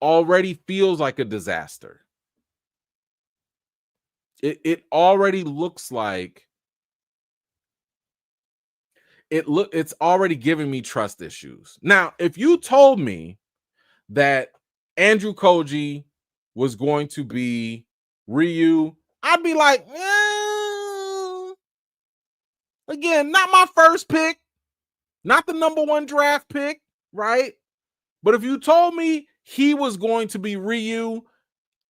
already feels like a disaster. It already looks like it's already giving me trust issues. Now, if you told me that Andrew Koji was going to be Ryu, I'd be like, again, not my first pick, not the number one draft pick, right? But if you told me he was going to be Ryu,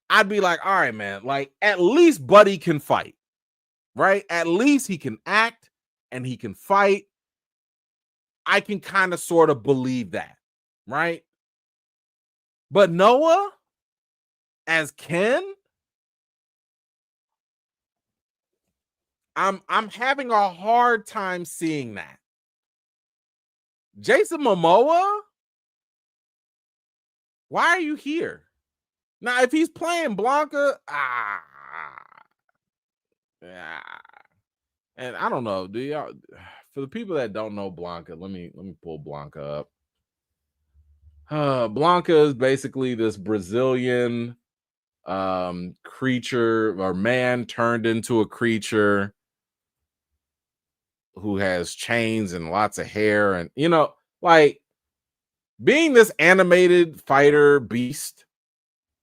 I'd be like, all right, man, like at least Buddy can fight, right? At least he can act and he can fight. I can kind of sort of believe that, right? But Noah as Ken, I'm having a hard time seeing that. Jason Momoa, why are you here? Now, if he's playing Blanca, yeah. And I don't know, do y'all, for the people that don't know Blanca, let me pull Blanca up. Blanca is basically this Brazilian creature or man turned into a creature who has chains and lots of hair, and like being this animated fighter beast,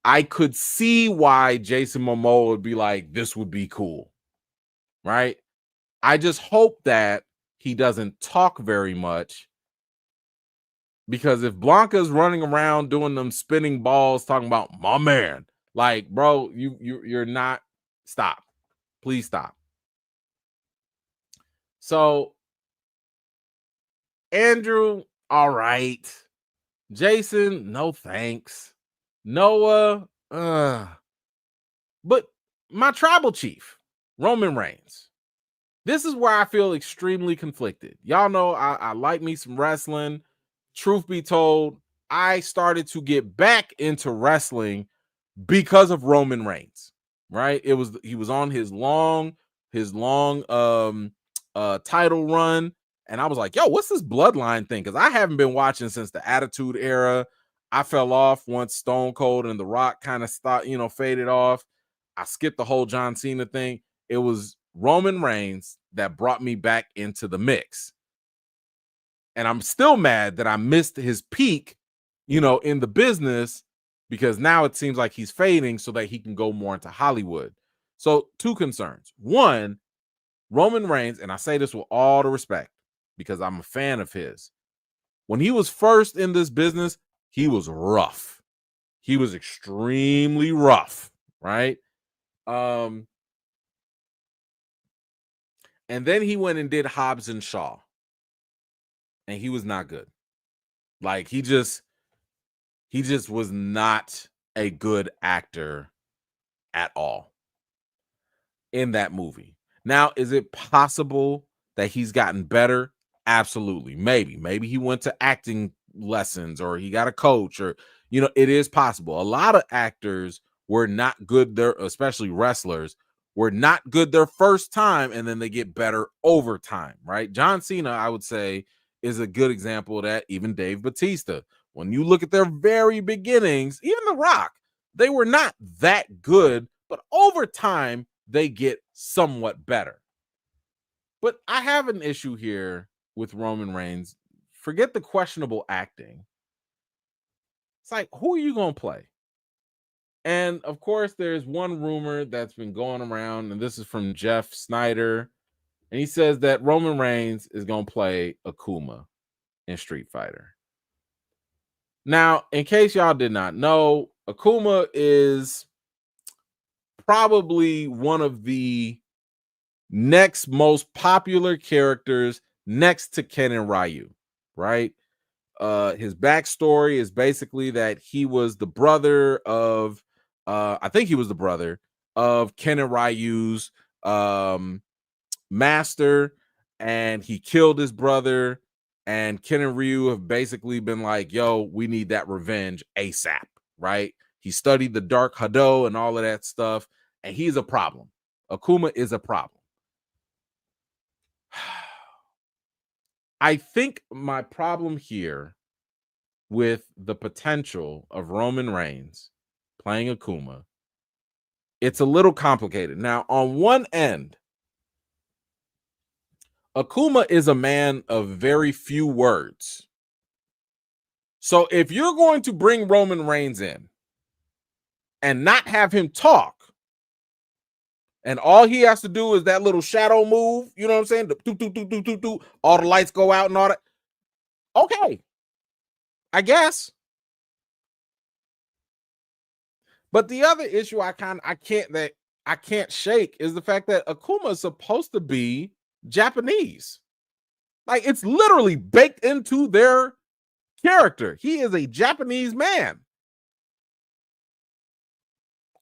I could see why Jason Momoa would be like, this would be cool, right? I just hope that he doesn't talk very much, because if Blanca's running around doing them spinning balls talking about my man, like, bro, you're not, stop. Please stop. So Andrew, all right. Jason, no thanks. Noah, but my tribal chief, Roman Reigns. This is where I feel extremely conflicted. Y'all know I like me some wrestling. Truth be told, I started to get back into wrestling because of Roman Reigns, right? He was on his long title run, and I was like, yo, what's this bloodline thing? Because I haven't been watching since the Attitude Era. I fell off once Stone Cold and The Rock kind of stopped, faded off. I skipped the whole John Cena thing. It was Roman Reigns that brought me back into the mix. And I'm still mad that I missed his peak, in the business, because now it seems like he's fading so that he can go more into Hollywood. So, two concerns. One, Roman Reigns, and I say this with all the respect because I'm a fan of his. When he was first in this business, he was rough. He was extremely rough, right? And then he went and did Hobbs and Shaw, and he was not good. Like he just was not a good actor at all in that movie. Now, is it possible that he's gotten better? Absolutely. Maybe he went to acting lessons or he got a coach, or it is possible. A lot of actors were not good there, especially wrestlers were not good their first time, and then they get better over time, right? John Cena, I would say, is a good example of that. Even Dave Bautista. When you look at their very beginnings, even The Rock, they were not that good, but over time they get somewhat better. But I have an issue here with Roman Reigns. Forget the questionable acting. It's like, who are you gonna play? And of course, there's one rumor that's been going around, and this is from Jeff Snyder, and he says that Roman Reigns is gonna play Akuma in Street Fighter. Now, in case y'all did not know, Akuma is probably one of the next most popular characters next to Ken and Ryu, right? His backstory is basically that he was the brother of, I think he was the brother of Ken and Ryu's master, and he killed his brother. And Ken and Ryu have basically been like, yo, we need that revenge ASAP, right? He studied the Dark Hado and all of that stuff, and he's a problem. Akuma is a problem. I think my problem here with the potential of Roman Reigns playing Akuma, it's a little complicated. Now, on one end, Akuma is a man of very few words. So if you're going to bring Roman Reigns in and not have him talk, and all he has to do is that little shadow move, you know what I'm saying? All the lights go out and all that. Okay, I guess. But the other issue I can't shake is the fact that Akuma is supposed to be Japanese. Like, it's literally baked into their character. He is a Japanese man.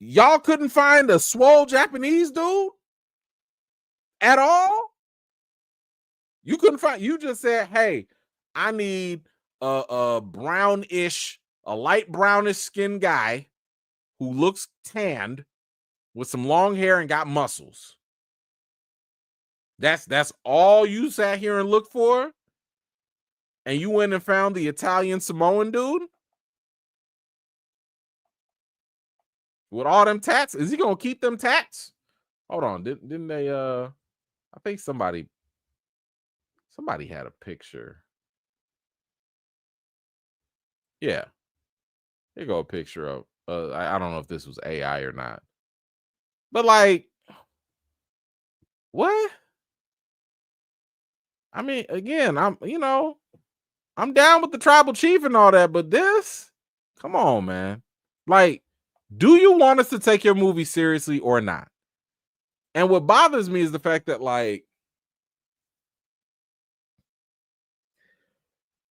Y'all couldn't find a swole Japanese dude at all? You couldn't find, you just said, hey, I need a brownish, a light brownish skinned guy who looks tanned with some long hair and got muscles. That's all you sat here and looked for? And you went and found the Italian Samoan dude? With all them tats? Is he gonna keep them tats? Hold on, didn't they I think somebody had a picture. Yeah. Here go a picture of I don't know if this was AI or not. But like, what? I mean, again, I'm down with the tribal chief and all that, but this, come on, man. Like, do you want us to take your movie seriously or not? And what bothers me is the fact that, like,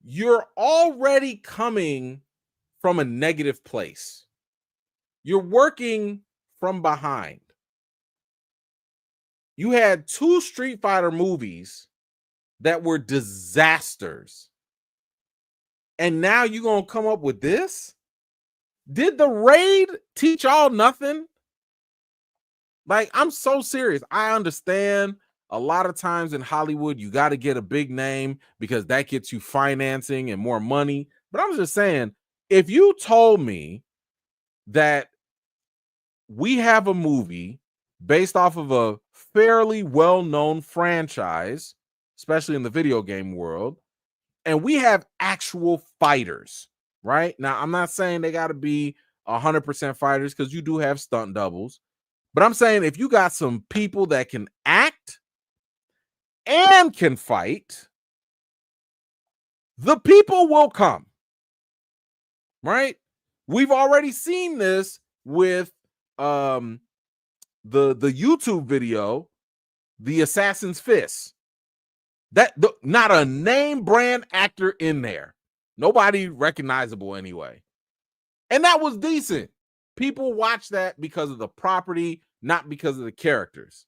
you're already coming from a negative place. You're working from behind. You had 2 Street Fighter movies that were disasters. And now you're going to come up with this? Did the raid teach y'all nothing? Like, I'm so serious. I understand a lot of times in Hollywood, you got to get a big name because that gets you financing and more money. But I'm just saying, if you told me that we have a movie based off of a fairly well-known franchise, especially in the video game world, and we have actual fighters, right? Now, I'm not saying they got to be 100% fighters because you do have stunt doubles. But I'm saying if you got some people that can act and can fight, the people will come, right? We've already seen this with the YouTube video, The Assassin's Fist. Not a name brand actor in there. Nobody recognizable anyway. And that was decent. People watch that because of the property, not because of the characters.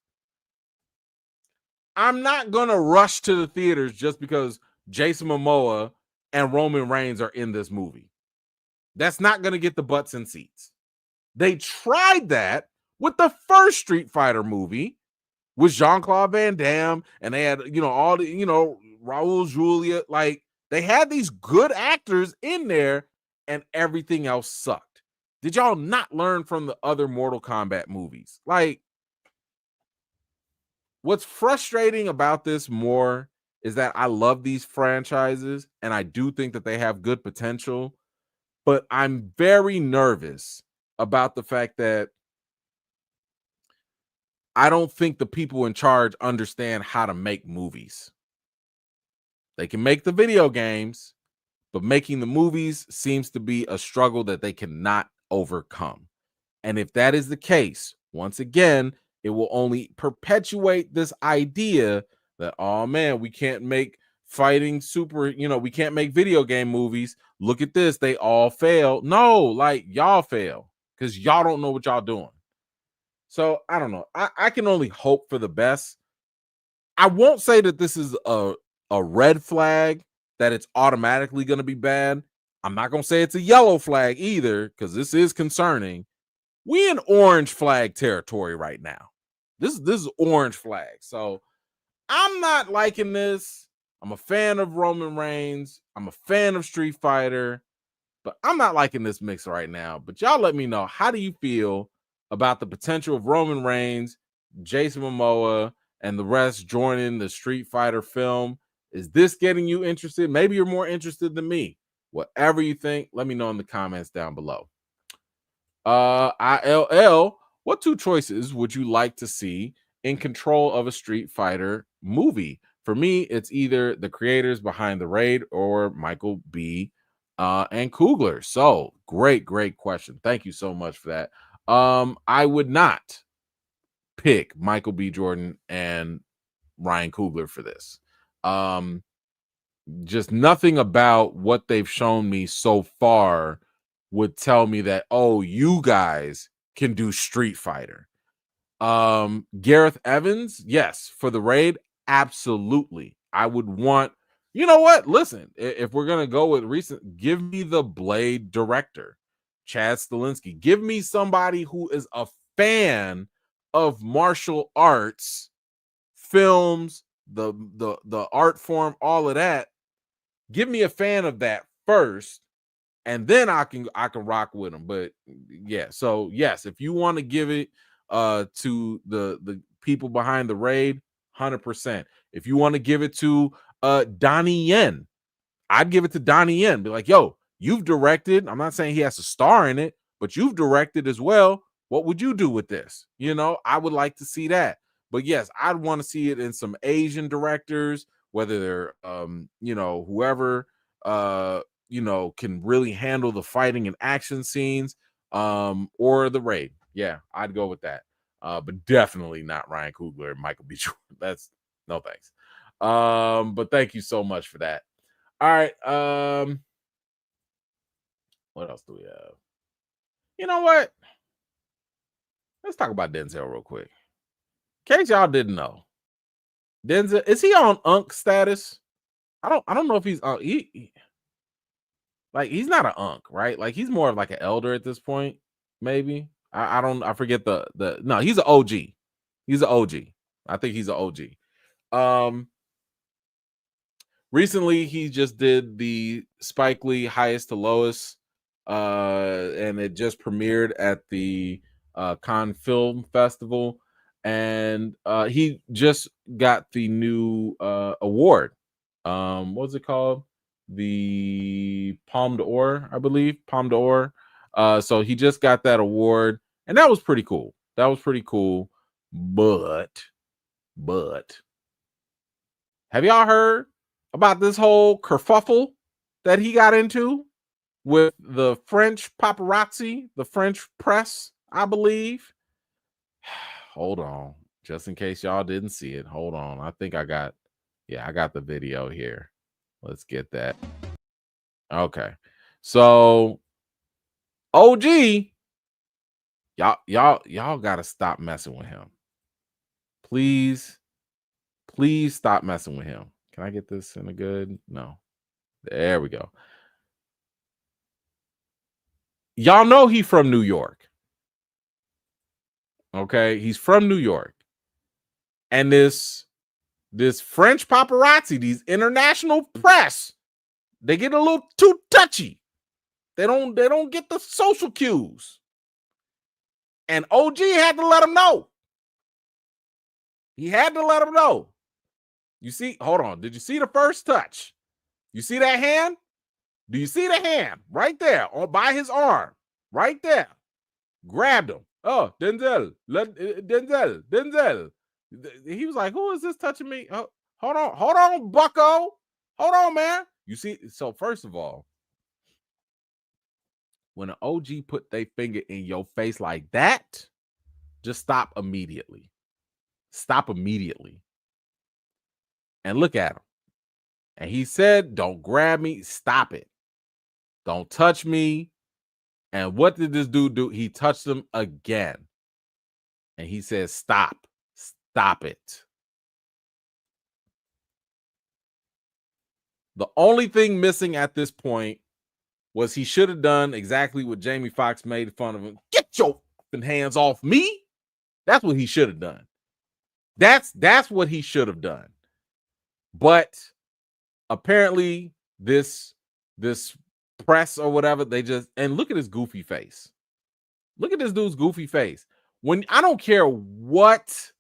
I'm not going to rush to the theaters just because Jason Momoa and Roman Reigns are in this movie. That's not going to get the butts in seats. They tried that with the first Street Fighter movie with Jean-Claude Van Damme, and they had, all the, Raul Julia. Like, they had these good actors in there, and everything else sucked. Did y'all not learn from the other Mortal Kombat movies? Like, what's frustrating about this more is that I love these franchises, and I do think that they have good potential. But I'm very nervous about the fact that I don't think the people in charge understand how to make movies. They can make the video games, but making the movies seems to be a struggle that they cannot overcome. And if that is the case, once again, it will only perpetuate this idea that, oh man, we can't make fighting we can't make video game movies. Look at this, they all fail. No, like y'all fail because y'all don't know what y'all doing. So I don't know. I can only hope for the best. I won't say that this is a red flag that it's automatically going to be bad. I'm not going to say it's a yellow flag either because this is concerning. We in orange flag territory right now. This is orange flag. So I'm not liking this. I'm a fan of Roman Reigns. I'm a fan of Street Fighter, but I'm not liking this mix right now. But y'all let me know, how do you feel about the potential of Roman Reigns, Jason Momoa, and the rest joining the Street Fighter film? Is this getting you interested? Maybe you're more interested than me. Whatever you think, let me know in the comments down below. ILL, what two choices would you like to see in control of a Street Fighter movie? For me, it's either the creators behind the raid or Michael B. And Coogler. So great question. Thank you so much for that. I would not pick Michael B. Jordan and Ryan Coogler for this. Just nothing about what they've shown me so far would tell me that, oh, you guys can do Street Fighter. Gareth Evans, yes, for the raid, absolutely. I would want, you know what? Listen, if we're gonna go with recent, give me the Blade director, Chad Stahelski. Give me somebody who is a fan of martial arts, films, the art form, all of that. Give me a fan of that first, and then I can rock with them. But yeah, so yes, if you want to give it to the people behind the raid, 100%. If you want to give it to Donnie Yen, I'd give it to Donnie Yen. Be like, yo, you've directed. I'm not saying he has to star in it, but you've directed as well. What would you do with this? You know, I would like to see that. But yes, I'd want to see it in some Asian directors, whether they're whoever can really handle the fighting and action scenes, or the raid. Yeah, I'd go with that. But definitely not Ryan Coogler and Michael B. Jordan. That's no thanks. But thank you so much for that. All right. What else do we have? You know what? Let's talk about Denzel real quick. In case y'all didn't know, Denzel, is he on Unk status? I don't know if he's on. Like, he's not an Unk, right? Like, he's more of like an elder at this point. Maybe I don't. I forget the. No, he's an OG. He's an OG. I think he's an OG. Recently, he just did the Spike Lee Highest to Lowest, and it just premiered at the Cannes Film Festival, and he just got the new award. What's it called? The Palme d'Or, I believe. Palme d'Or. So he just got that award, and that was pretty cool. That was pretty cool. But have y'all heard about this whole kerfuffle that he got into with the French paparazzi, the French press, I believe? Hold on, just in case y'all didn't see it. Hold on. I think I got the video here. Let's get that. Okay. So OG, y'all gotta stop messing with him. Please stop messing with him. Can I get this in a good? No. There we go. Y'all know he from New York. Okay, he's from New York. And this French paparazzi, these international press, they get a little too touchy. They don't get the social cues. And OG had to let him know. He had to let him know. You see, hold on. Did you see the first touch? You see that hand? Do you see the hand right there or by his arm? Right there. Grabbed him. Oh, Denzel. He was like, who is this touching me? Oh, hold on, bucko. Hold on, man. You see, so first of all, when an OG put their finger in your face like that, just stop immediately. Stop immediately. And look at him. And he said, don't grab me. Stop it. Don't touch me. And what did this dude do? He touched him again. And he says, stop. Stop it. The only thing missing at this point was he should have done exactly what Jamie Foxx made fun of him. Get your hands off me. That's what he should have done. That's what he should have done. But apparently this press or whatever, they just, and look at his goofy face. Look at this dude's goofy face. When I don't care what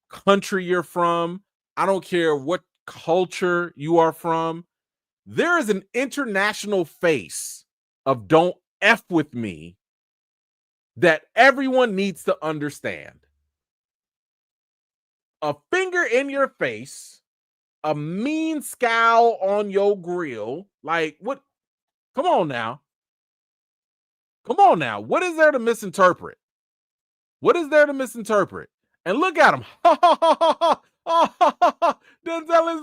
country you're from, I don't care what culture you are from, there is an international face of don't F with me that everyone needs to understand. A finger in your face, a mean scowl on your grill. Like, what? Come on now. Come on now. What is there to misinterpret? What is there to misinterpret? And look at him. Denzel is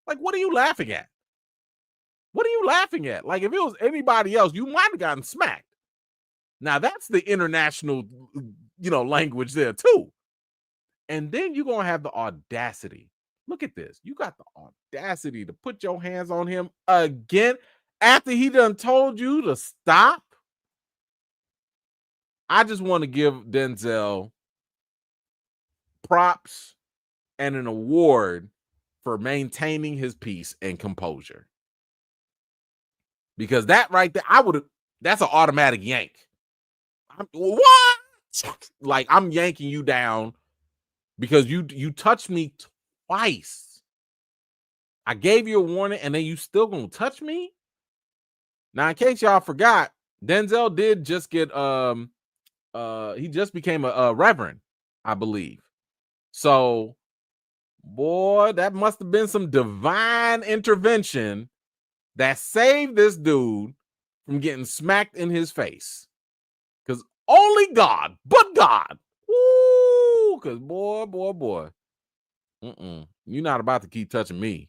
like, what are you laughing at? What are you laughing at? Like, if it was anybody else, you might have gotten smacked. Now, that's the international, language there, too. And then you're going to have the audacity. Look at this. You got the audacity to put your hands on him again after he done told you to stop. I just want to give Denzel props and an award for maintaining his peace and composure. Because that right there, that's an automatic yank. What? Like, I'm yanking you down because you touched me twice. I gave you a warning and then you still gonna touch me? Now, in case y'all forgot, Denzel did just get he just became a reverend, I believe. So, boy, that must have been some divine intervention that saved this dude from getting smacked in his face. Because only God, but God. Woo! Because boy. You're not about to keep touching me.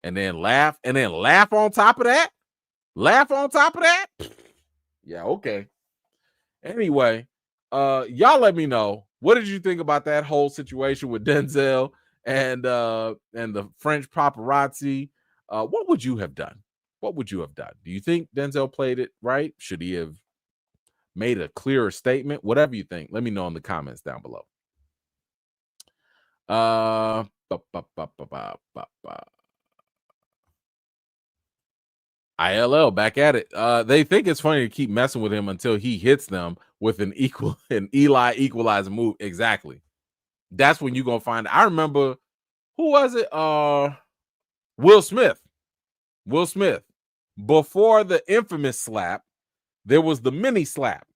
And then laugh on top of that. Laugh on top of that. Yeah, okay. Anyway, y'all let me know. What did you think about that whole situation with Denzel and the French paparazzi? What would you have done? What would you have done? Do you think Denzel played it right? Should he have made a clearer statement? Whatever you think, let me know in the comments down below. ILL back at it. They think it's funny to keep messing with him until he hits them with an Eli equalizer move. Exactly. That's when you're gonna find. I remember, who was it? Will Smith. Will Smith. Before the infamous slap, there was the mini slap.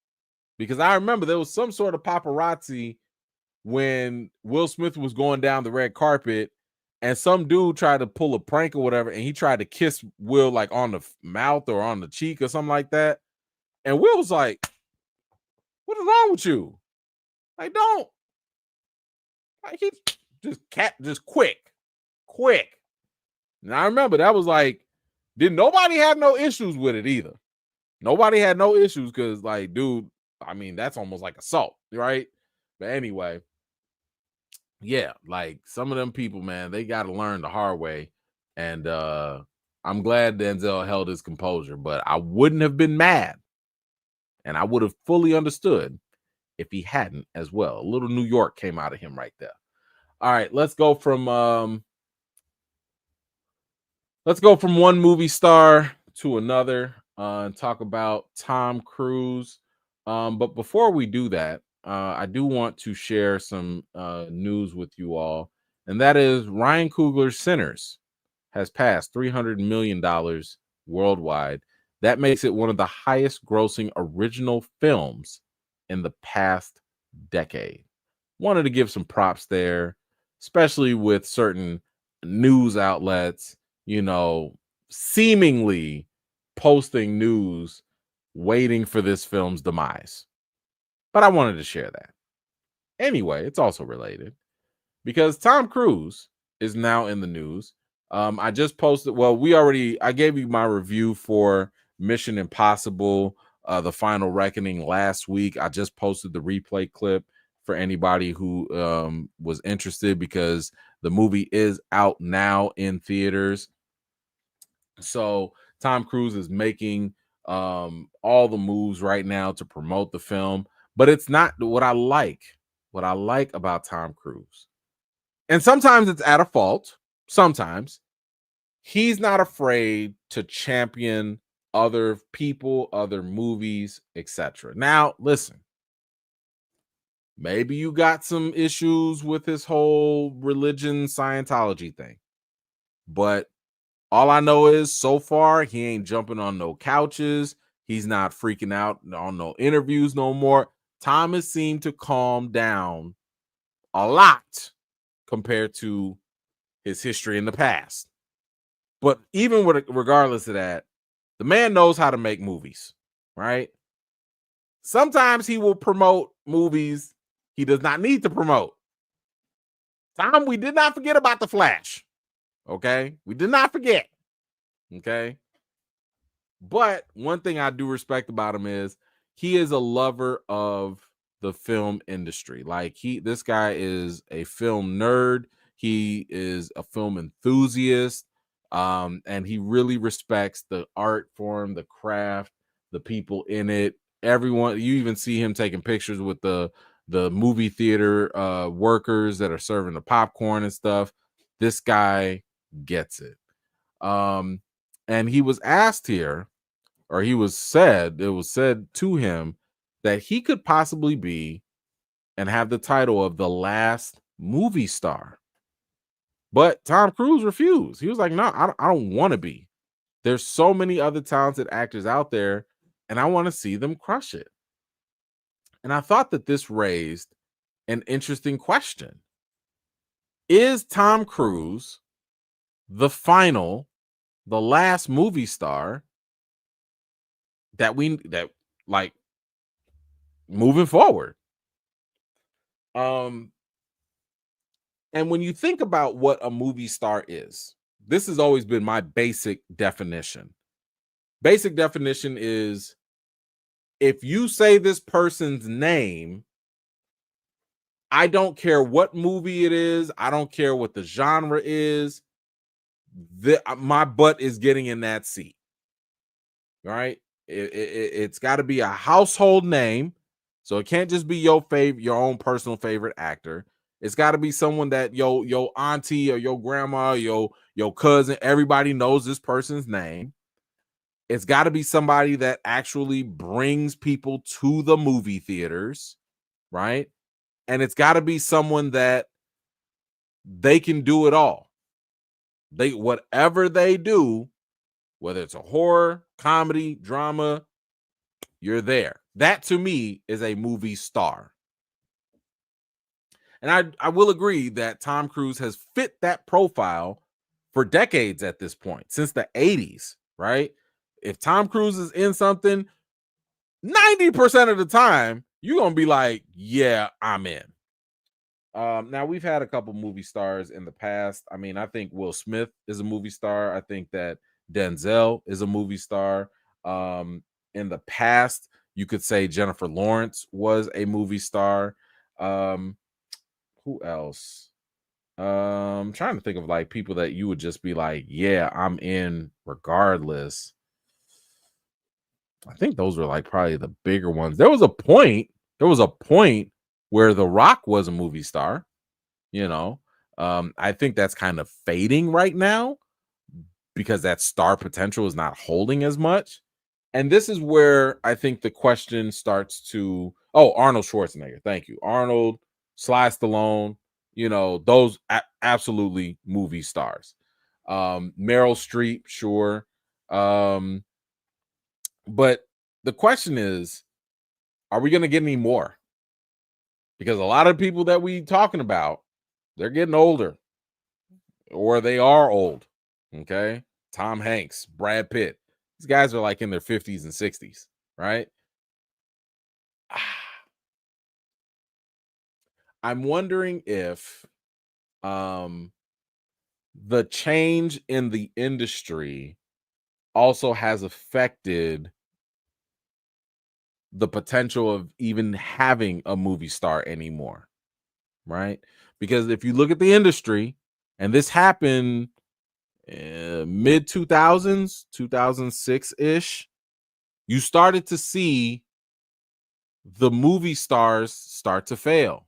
Because I remember there was some sort of paparazzi when Will Smith was going down the red carpet and some dude tried to pull a prank or whatever, and he tried to kiss Will like on the mouth or on the cheek or something like that. And Will was like, what is wrong with you? Like, don't. Like, he just quick. And I remember that was like, did nobody have no issues with it either. Nobody had no issues because, like, dude, I mean, that's almost like assault, right? But anyway, yeah, like some of them people, man, they got to learn the hard way. And I'm glad Denzel held his composure, but I wouldn't have been mad. And I would have fully understood if he hadn't as well. A little New York came out of him right there. All right, let's go from one movie star to another and talk about Tom Cruise. But before we do that, I do want to share some news with you all, and that is Ryan Coogler's Sinners has passed $300 million worldwide. That makes it one of the highest grossing original films in the past decade. Wanted to give some props there, especially with certain news outlets, seemingly posting news waiting for this film's demise. But I wanted to share that. Anyway, it's also related because Tom Cruise is now in the news. I just posted, I gave you my review for Mission Impossible, The Final Reckoning last week. I just posted the replay clip for anybody who was interested because the movie is out now in theaters. So Tom Cruise is making all the moves right now to promote the film, but it's not what I like. What I like about Tom Cruise, and sometimes it's at a fault, sometimes he's not afraid to champion other people, other movies, etc. Now, listen, maybe you got some issues with this whole religion Scientology thing, but all I know is so far he ain't jumping on no couches. He's not freaking out on no interviews no more. Thomas seemed to calm down a lot compared to his history in the past. But even regardless of that, the man knows how to make movies, right? Sometimes he will promote movies he does not need to promote. Tom, we did not forget about The Flash. Okay? We did not forget. Okay? But one thing I do respect about him is he is a lover of the film industry. Like this guy is a film nerd. He is a film enthusiast. And he really respects the art form, the craft, the people in it. Everyone, you even see him taking pictures with the movie theater workers that are serving the popcorn and stuff. This guy gets it. And he was asked here, or it was said to him that he could possibly be and have the title of the last movie star. But Tom Cruise refused. He was like, no, I don't want to be. There's so many other talented actors out there, and I want to see them crush it. And I thought that this raised an interesting question. Is Tom Cruise the last movie star that like moving forward? And when you think about what a movie star is, this has always been my basic definition. Basic definition is if you say this person's name, I don't care what movie it is, I don't care what the genre is, my butt is getting in that seat. Right? It's got to be a household name. So it can't just be your own personal favorite actor. It's got to be someone that your auntie or your grandma, your cousin, everybody knows this person's name. It's got to be somebody that actually brings people to the movie theaters, right? And it's got to be someone that they can do it all. Whatever they do, whether it's a horror, comedy, drama, you're there. That to me is a movie star. And I will agree that Tom Cruise has fit that profile for decades at this point, since the 80s, right? If Tom Cruise is in something, 90% of the time, you're going to be like, yeah, I'm in. Now, we've had a couple movie stars in the past. I mean, I think Will Smith is a movie star. I think that Denzel is a movie star. In the past, you could say Jennifer Lawrence was a movie star. Who else? I'm trying to think of like people that you would just be like, yeah, I'm in regardless. I think those were like probably the bigger ones. There was a point where The Rock was a movie star, I think that's kind of fading right now because that star potential is not holding as much. And this is where I think the question starts to, Arnold Schwarzenegger. Thank you. Arnold, Sly Stallone, those absolutely movie stars. Meryl Streep, sure. Um, but the question is, are we going to get any more? Because a lot of people that we talking about, they're getting older or they are old. Okay. Tom Hanks, Brad Pitt. These guys are like in their 50s and 60s, right? I'm wondering if um the change in the industry also has affected the potential of even having a movie star anymore, right? Because if you look at the industry, and this happened mid 2000s, 2006 ish, you started to see the movie stars start to fail.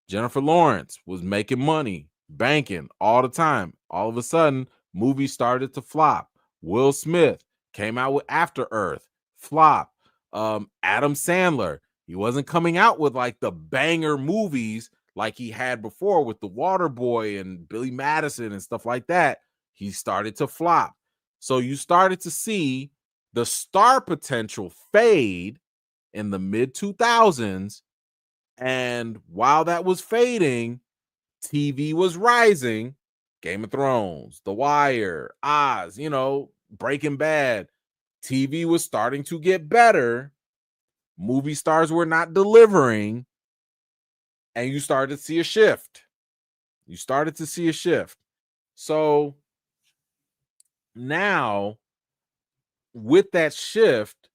Jennifer Lawrence was making money, banking all the time. All of a sudden, movies started to flop. Will Smith came out with After Earth, flop. Adam Sandler, he wasn't coming out with like the banger movies like he had before with The Water Boy and Billy Madison and stuff like that. He started to flop. So you started to see the star potential fade in the mid 2000s, and while that was fading, TV was rising. Game of Thrones, The Wire, Oz, Breaking Bad. TV was starting to get better. Movie stars were not delivering. And you started to see a shift. You started to see a shift. So now, with that shift,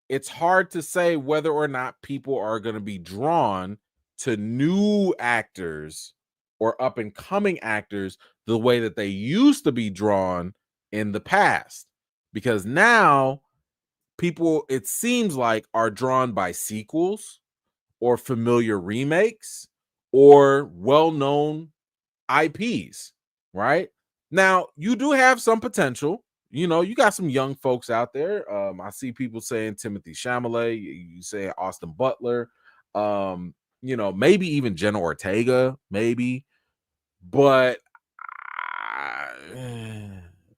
it's hard to say whether or not people are going to be drawn to new actors or up and coming actors the way that they used to be drawn in the past. Because now people, it seems like, are drawn by sequels or familiar remakes or well known IPs, right? Now, you do have some potential. You got some young folks out there. I see people saying Timothy Chalamet, you say Austin Butler, maybe even Jenna Ortega, maybe, but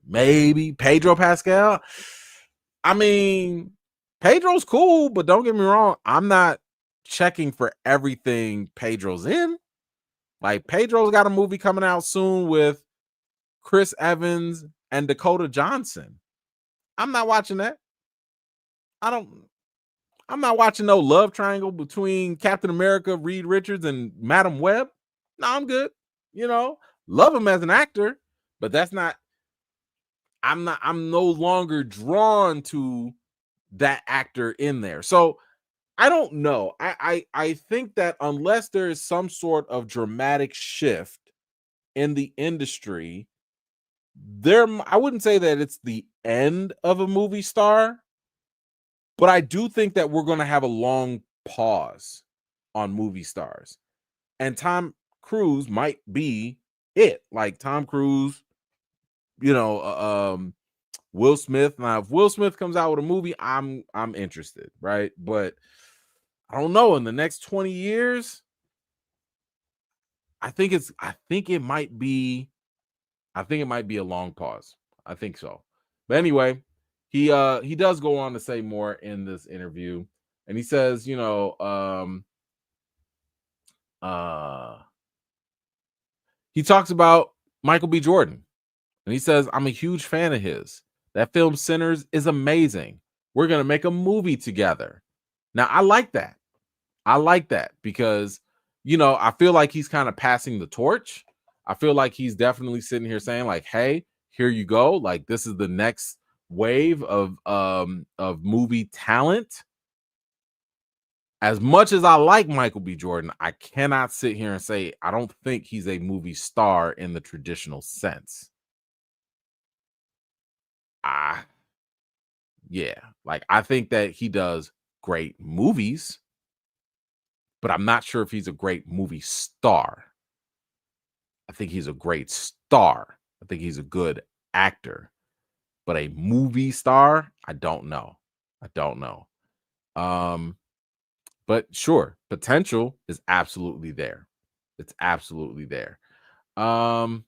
maybe Pedro Pascal. I mean, Pedro's cool, but don't get me wrong, I'm not checking for everything Pedro's in. Like, Pedro's got a movie coming out soon with Chris Evans and Dakota Johnson. I'm not watching that. I don't I'm not watching no love triangle between Captain America, Reed Richards, and Madam Web. No, I'm good. You know, love him as an actor, but I'm no longer drawn to that actor in there. So I don't know. I think that unless there is some sort of dramatic shift in the industry, I wouldn't say that it's the end of a movie star, but I do think that we're going to have a long pause on movie stars. And Tom Cruise might be it. Like Tom Cruise, Will Smith. Now, if Will Smith comes out with a movie, I'm interested, right? But I don't know. In the next 20 years, I think it might be a long pause. I think so. But anyway, he does go on to say more in this interview. And he says, uh he talks about Michael B. Jordan. And he says, I'm a huge fan of his. That film Sinners is amazing. We're gonna make a movie together. Now I like that. I like that because, I feel like he's kind of passing the torch. I feel like he's definitely sitting here saying, like, hey, here you go. Like, this is the next wave of movie talent. As much as I like Michael B. Jordan, I cannot sit here and say I don't think he's a movie star in the traditional sense. I Yeah, like I think that he does great movies, but I'm not sure if he's a great movie star. I think he's a great star. I think he's a good actor, but a movie star, I don't know. I don't know. Um, but sure, potential is absolutely there. It's absolutely there. Um,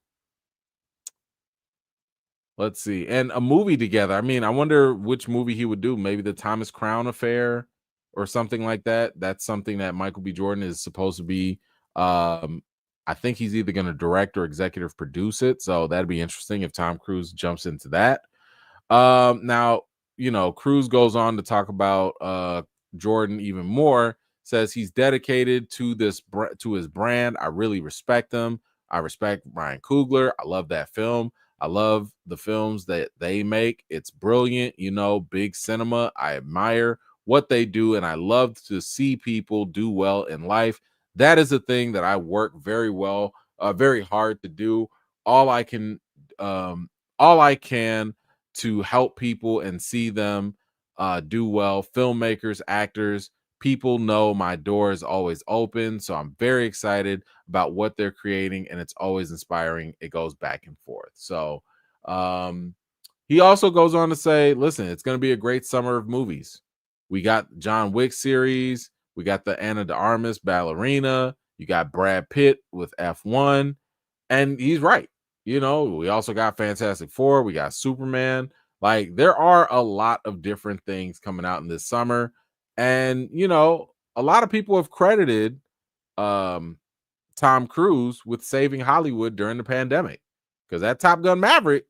Let's see. And a movie together. I mean, I wonder which movie he would do. Maybe the Thomas Crown Affair or something like that. That's something that Michael B. Jordan is supposed to be. Um, I think he's either going to direct or executive produce it. So that'd be interesting if Tom Cruise jumps into that. Now, Cruz goes on to talk about Jordan even more. Says he's dedicated to to his brand. I really respect him. I respect Ryan Coogler. I love that film. I love the films that they make. It's brilliant, big cinema. I admire what they do, and I love to see people do well in life. That is a thing that I work very hard to do. All I can, all I can to help people and see them do well. Filmmakers, actors, people know my door is always open. So I'm very excited about what they're creating, and it's always inspiring. It goes back and forth. So he also goes on to say, listen, it's going to be a great summer of movies. We got John Wick series. We got the Anna de Armas ballerina. You got Brad Pitt with F1. And he's right. We also got Fantastic Four. We got Superman. Like, there are a lot of different things coming out in this summer. And, a lot of people have credited um, Tom Cruise with saving Hollywood during the pandemic. Because that Top Gun Maverick,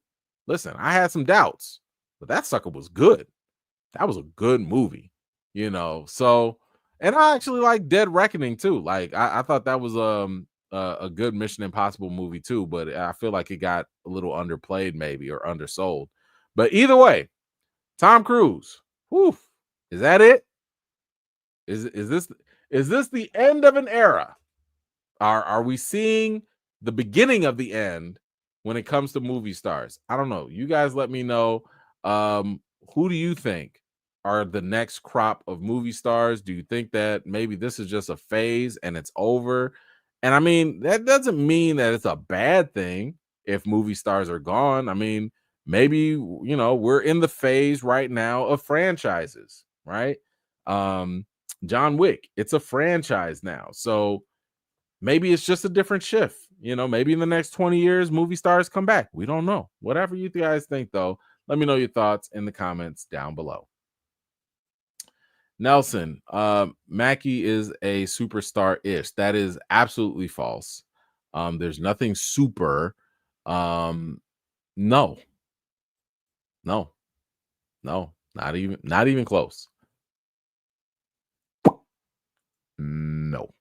listen, I had some doubts, but that sucker was good. That was a good movie, So, and I actually like Dead Reckoning too. Like, I thought that was a good Mission Impossible movie too, but I feel like it got a little underplayed maybe or undersold. But either way, Tom Cruise. Whew, is that it? Is this the end of an era? Are we seeing the beginning of the end when it comes to movie stars? I don't know. You guys let me know. Who do you think are the next crop of movie stars? Do you think that maybe this is just a phase and it's over? And I mean, that doesn't mean that it's a bad thing if movie stars are gone. I mean, maybe, we're in the phase right now of franchises, right? John Wick, it's a franchise now. So maybe it's just a different shift. Maybe in the next 20 years, movie stars come back. We don't know. Whatever you guys think, though, let me know your thoughts in the comments down below. Nelson, Mackie is a superstar-ish. That is absolutely false. There's nothing super. No, no, no, not even close. No.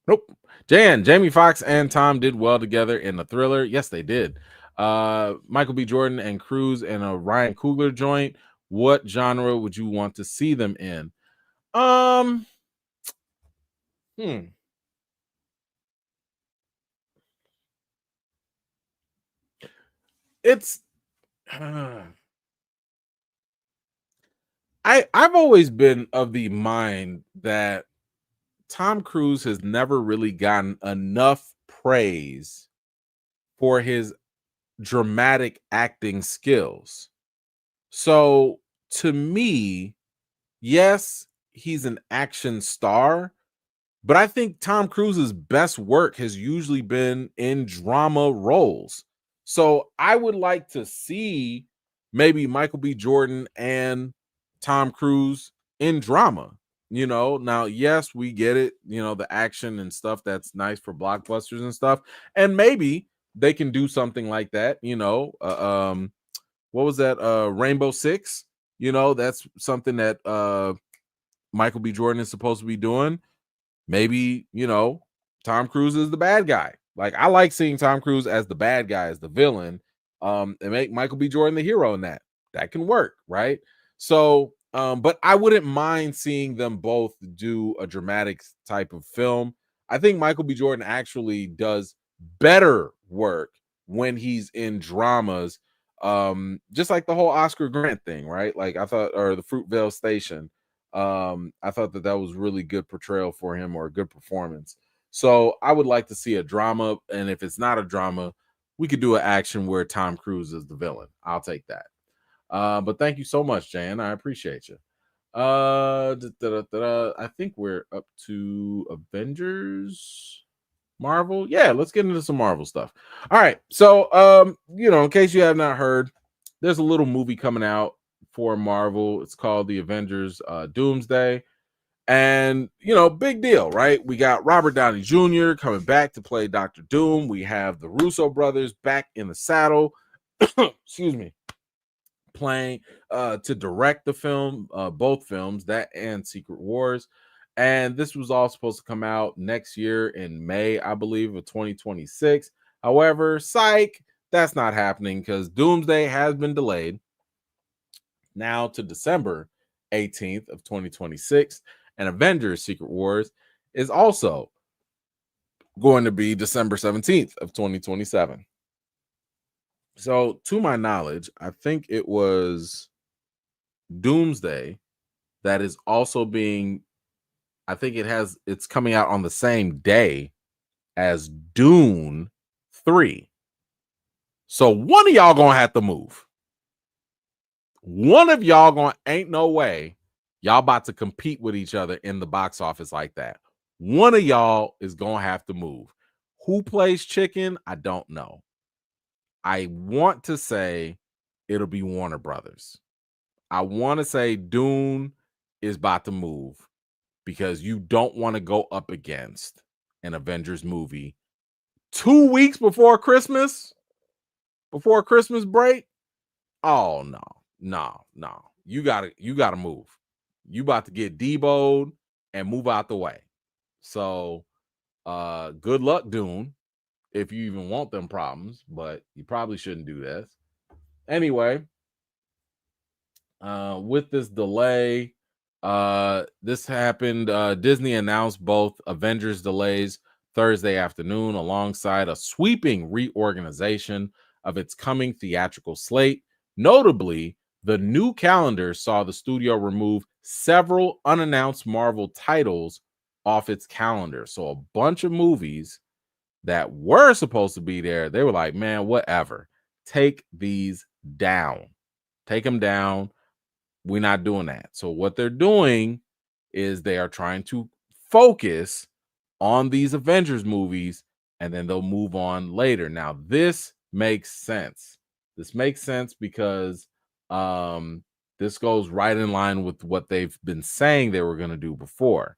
Nope. Jamie Foxx and Tom did well together in the Thriller. Yes, they did. Michael B. Jordan and Cruz and a Ryan Coogler joint. What genre would you want to see them in? Um, hmm. It's I've always been of the mind that Tom Cruise has never really gotten enough praise for his dramatic acting skills. So to me, yes, he's an action star, but I think Tom Cruise's best work has usually been in drama roles. So I would like to see maybe Michael B. Jordan and Tom Cruise in drama. Now, yes, we get it, the action and stuff that's nice for blockbusters and stuff. And maybe they can do something like that, what was that? Rainbow Six, that's something that Michael B. Jordan is supposed to be doing. Maybe, Tom Cruise is the bad guy. Like, I like seeing Tom Cruise as the bad guy, as the villain, and make Michael B. Jordan the hero in that. That can work, right? So, but I wouldn't mind seeing them both do a dramatic type of film. I think Michael B. Jordan actually does better work when he's in dramas, just like the whole Oscar Grant thing, right? Like, I thought, or the Fruitvale Station, I thought that was really good portrayal for him, or a good performance. So I would like to see a drama, and if it's not a drama, we could do an action where Tom Cruise is the villain. I'll take that. But thank you so much, Jan. I appreciate you. I think we're up to Avengers. Marvel? Yeah, let's get into some Marvel stuff. All right. So, in case you have not heard, there's a little movie coming out for Marvel. It's called The Avengers Doomsday. And, big deal, right? We got Robert Downey Jr. coming back to play Doctor Doom. We have the Russo brothers back in the saddle. Excuse me. Playing to direct the film, both films, that and Secret Wars. And this was all supposed to come out next year in May, I believe, of 2026. However, psych, that's not happening because Doomsday has been delayed now to December 18th of 2026. And Avengers Secret Wars is also going to be December 17th of 2027. So, to my knowledge, I think it was Doomsday that is also being, I think it's coming out on the same day as Dune 3. So one of y'all gonna have to move. One of y'all ain't no way y'all about to compete with each other in the box office like that. One of y'all is gonna have to move. Who plays chicken? I don't know. I want to say it'll be Warner Brothers. I want to say Dune is about to move because you don't want to go up against an Avengers movie 2 weeks before Christmas break. Oh no. You gotta move. You about to get deboed and move out the way. So good luck, Dune, if you even want them problems, but you probably shouldn't do this. Anyway, with this delay, this happened. Disney announced both Avengers delays Thursday afternoon alongside a sweeping reorganization of its coming theatrical slate. Notably, the new calendar saw the studio remove several unannounced Marvel titles off its calendar. So a bunch of movies that were supposed to be there, they were like, man, whatever. Take these down. Take them down. We're not doing that. So what they're doing is they are trying to focus on these Avengers movies and then they'll move on later. Now, this makes sense. This makes sense because this goes right in line with what they've been saying they were going to do before.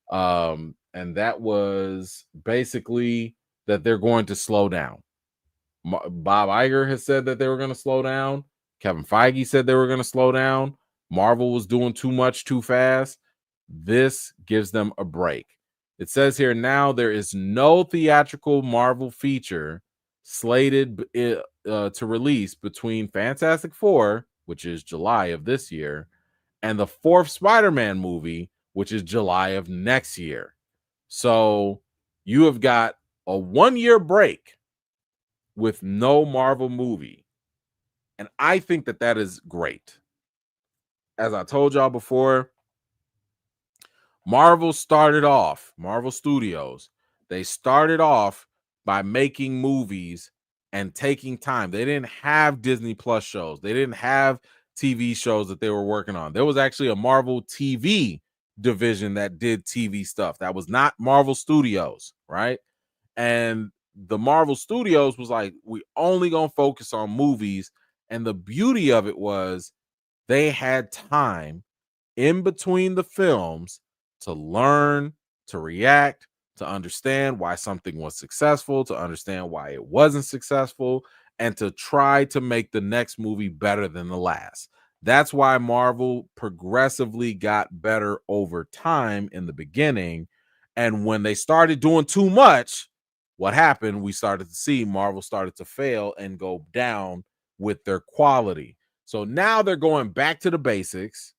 And that was basically that they're going to slow down. Bob Iger has said that they were going to slow down. Kevin Feige said they were going to slow down. Marvel was doing too much too fast. This gives them a break. It says here now there is no theatrical Marvel feature slated to release between Fantastic Four, which is July of this year, and the fourth Spider-Man movie, which is July of next year. So you have got a 1-year break with no Marvel movie. And I think that is great. As I told y'all before, Marvel Studios, they started off by making movies and taking time. They didn't have Disney Plus shows. They didn't have TV shows that they were working on. There was actually a Marvel TV division that did TV stuff. That was not Marvel Studios, right? And the Marvel Studios was like, we only gonna focus on movies. And the beauty of it was they had time in between the films to learn, to react, to understand why something was successful, to understand why it wasn't successful, and to try to make the next movie better than the last. That's why Marvel progressively got better over time in the beginning. And when they started doing too much, what happened? We started to see Marvel started to fail and go down with their quality. So now they're going back to the basics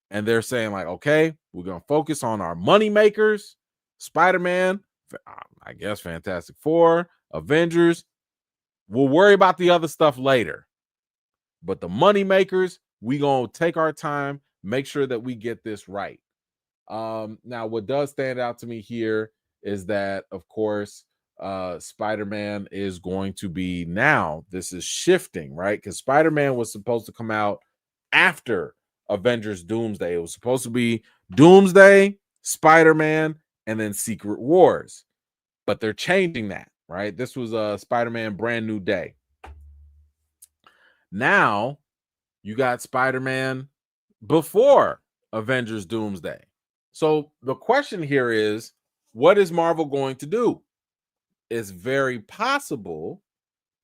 and they're saying, like, okay, we're going to focus on our money makers, Spider-Man, I guess Fantastic Four, Avengers. We'll worry about the other stuff later. But the money makers, we going to take our time, make sure that we get this right. Now, what does stand out to me here is that, of course, Spider-Man is going to be now. This is shifting, right? Because Spider-Man was supposed to come out after Avengers Doomsday. It was supposed to be Doomsday, Spider-Man, and then Secret Wars. but they're changing that, right? This was a Spider-Man Brand New Day. Now you got Spider-Man before Avengers Doomsday. So the question here is, what is Marvel going to do? It's very possible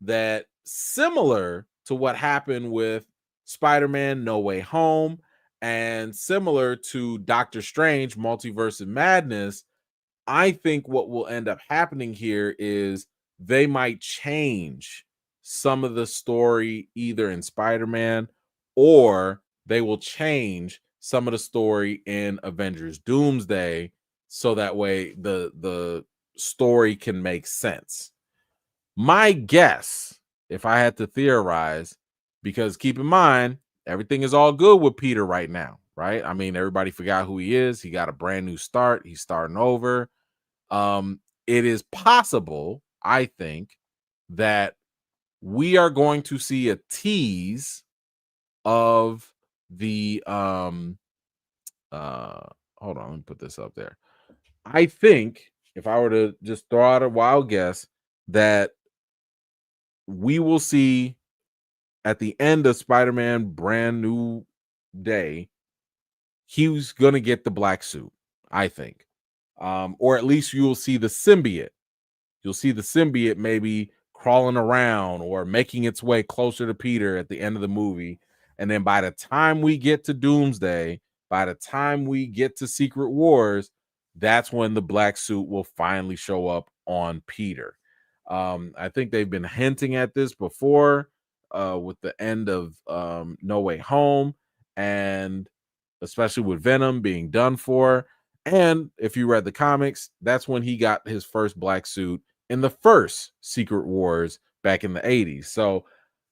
that, similar to what happened with Spider-Man No Way Home and similar to Doctor Strange Multiverse of Madness, I think what will end up happening here is they might change some of the story either in Spider-Man, or they will change some of the story in Avengers Doomsday, so that way the story can make sense. My guess, if I had to theorize, because keep in mind, everything is all good with Peter right now, right? I mean, everybody forgot who he is. He got a brand new start. He's starting over. It is possible, I think, that we are going to see a tease of the hold on, let me put this up there. I think, if I were to just throw out a wild guess, that we will see at the end of Spider-Man Brand New Day, he's gonna get the black suit, I think. Or at least you'll see the symbiote. You'll see the symbiote maybe crawling around or making its way closer to Peter at the end of the movie. And then by the time we get to Doomsday, by the time we get to Secret Wars, that's when the black suit will finally show up on Peter. I think they've been hinting at this before with the end of No Way Home, and especially with Venom being done for. And if you read the comics, that's when he got his first black suit in the first Secret Wars back in the 80s. So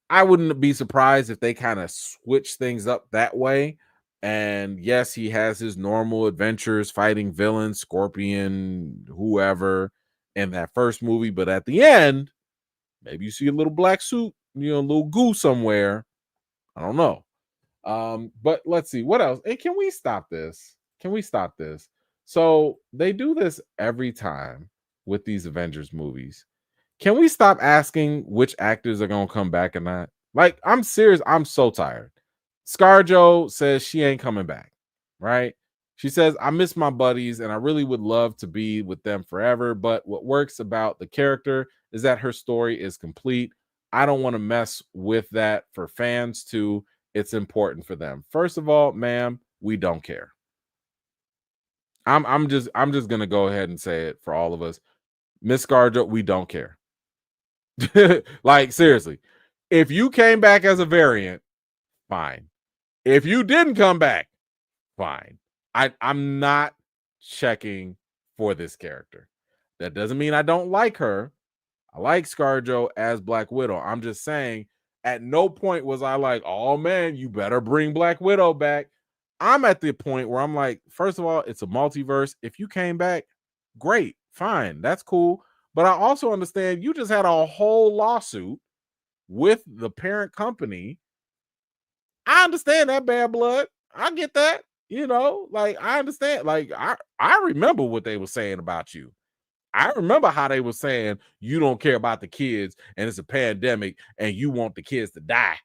I wouldn't be surprised if they kind of switch things up that way. And yes, he has his normal adventures fighting villains, Scorpion, whoever, in that first movie. But at the end, maybe you see a little black suit, a little goo somewhere. I don't know. But let's see what else. Hey, can we stop this? Can we stop this? So they do this every time with these Avengers movies. Can we stop asking which actors are gonna come back or not? Like, I'm serious. I'm so tired. ScarJo says she ain't coming back, right? She says, I miss my buddies and I really would love to be with them forever. But what works about the character is that her story is complete. I don't want to mess with that for fans too. It's important for them. First of all, ma'am, we don't care. I'm just gonna go ahead and say it for all of us. Miss ScarJo, we don't care. Like, seriously, if you came back as a variant, fine. If you didn't come back, fine. I'm not checking for this character. That doesn't mean I don't like her. I like ScarJo as Black Widow. I'm just saying, at no point was I like, oh man, you better bring Black Widow back. I'm at the point where I'm like, first of all, it's a multiverse. If you came back, great, fine, that's cool. But I also understand you just had a whole lawsuit with the parent company. I understand that bad blood. I get that. Like, I understand. Like, I remember what they were saying about you. I remember how they were saying you don't care about the kids and it's a pandemic and you want the kids to die,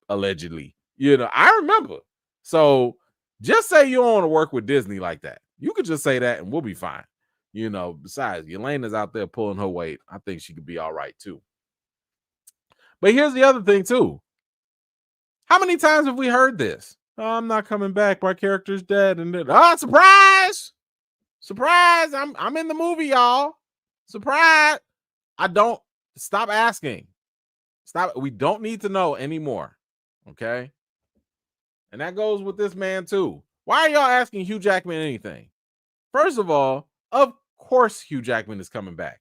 allegedly. I remember. So just say you don't want to work with Disney like that. You could just say that and we'll be fine. Besides, Yelena's out there pulling her weight. I think she could be all right too. But here's the other thing too. How many times have we heard this? Oh, I'm not coming back. My character's dead. And then, surprise! Surprise! I'm in the movie, y'all. Surprise! I don't stop asking. Stop. We don't need to know anymore. Okay. And that goes with this man too. Why are y'all asking Hugh Jackman anything? First of all, of course Hugh Jackman is coming back.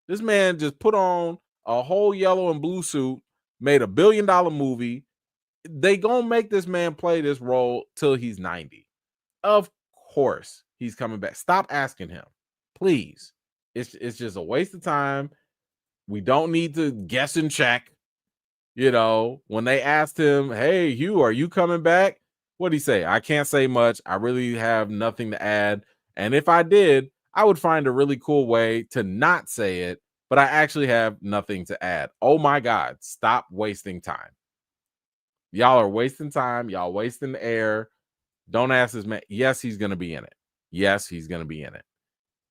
This man just put on a whole yellow and blue suit, made $1 billion movie. They gonna make this man play this role till he's 90. Of course he's coming back. Stop asking him, please. It's just a waste of time. We don't need to guess and check. When they asked him, hey, Hugh, are you coming back? What'd he say? I can't say much. I really have nothing to add. And if I did, I would find a really cool way to not say it, but I actually have nothing to add. Oh my God, stop wasting time. Y'all are wasting time. Y'all wasting the air. Don't ask this man. Yes, he's going to be in it. Yes, he's going to be in it.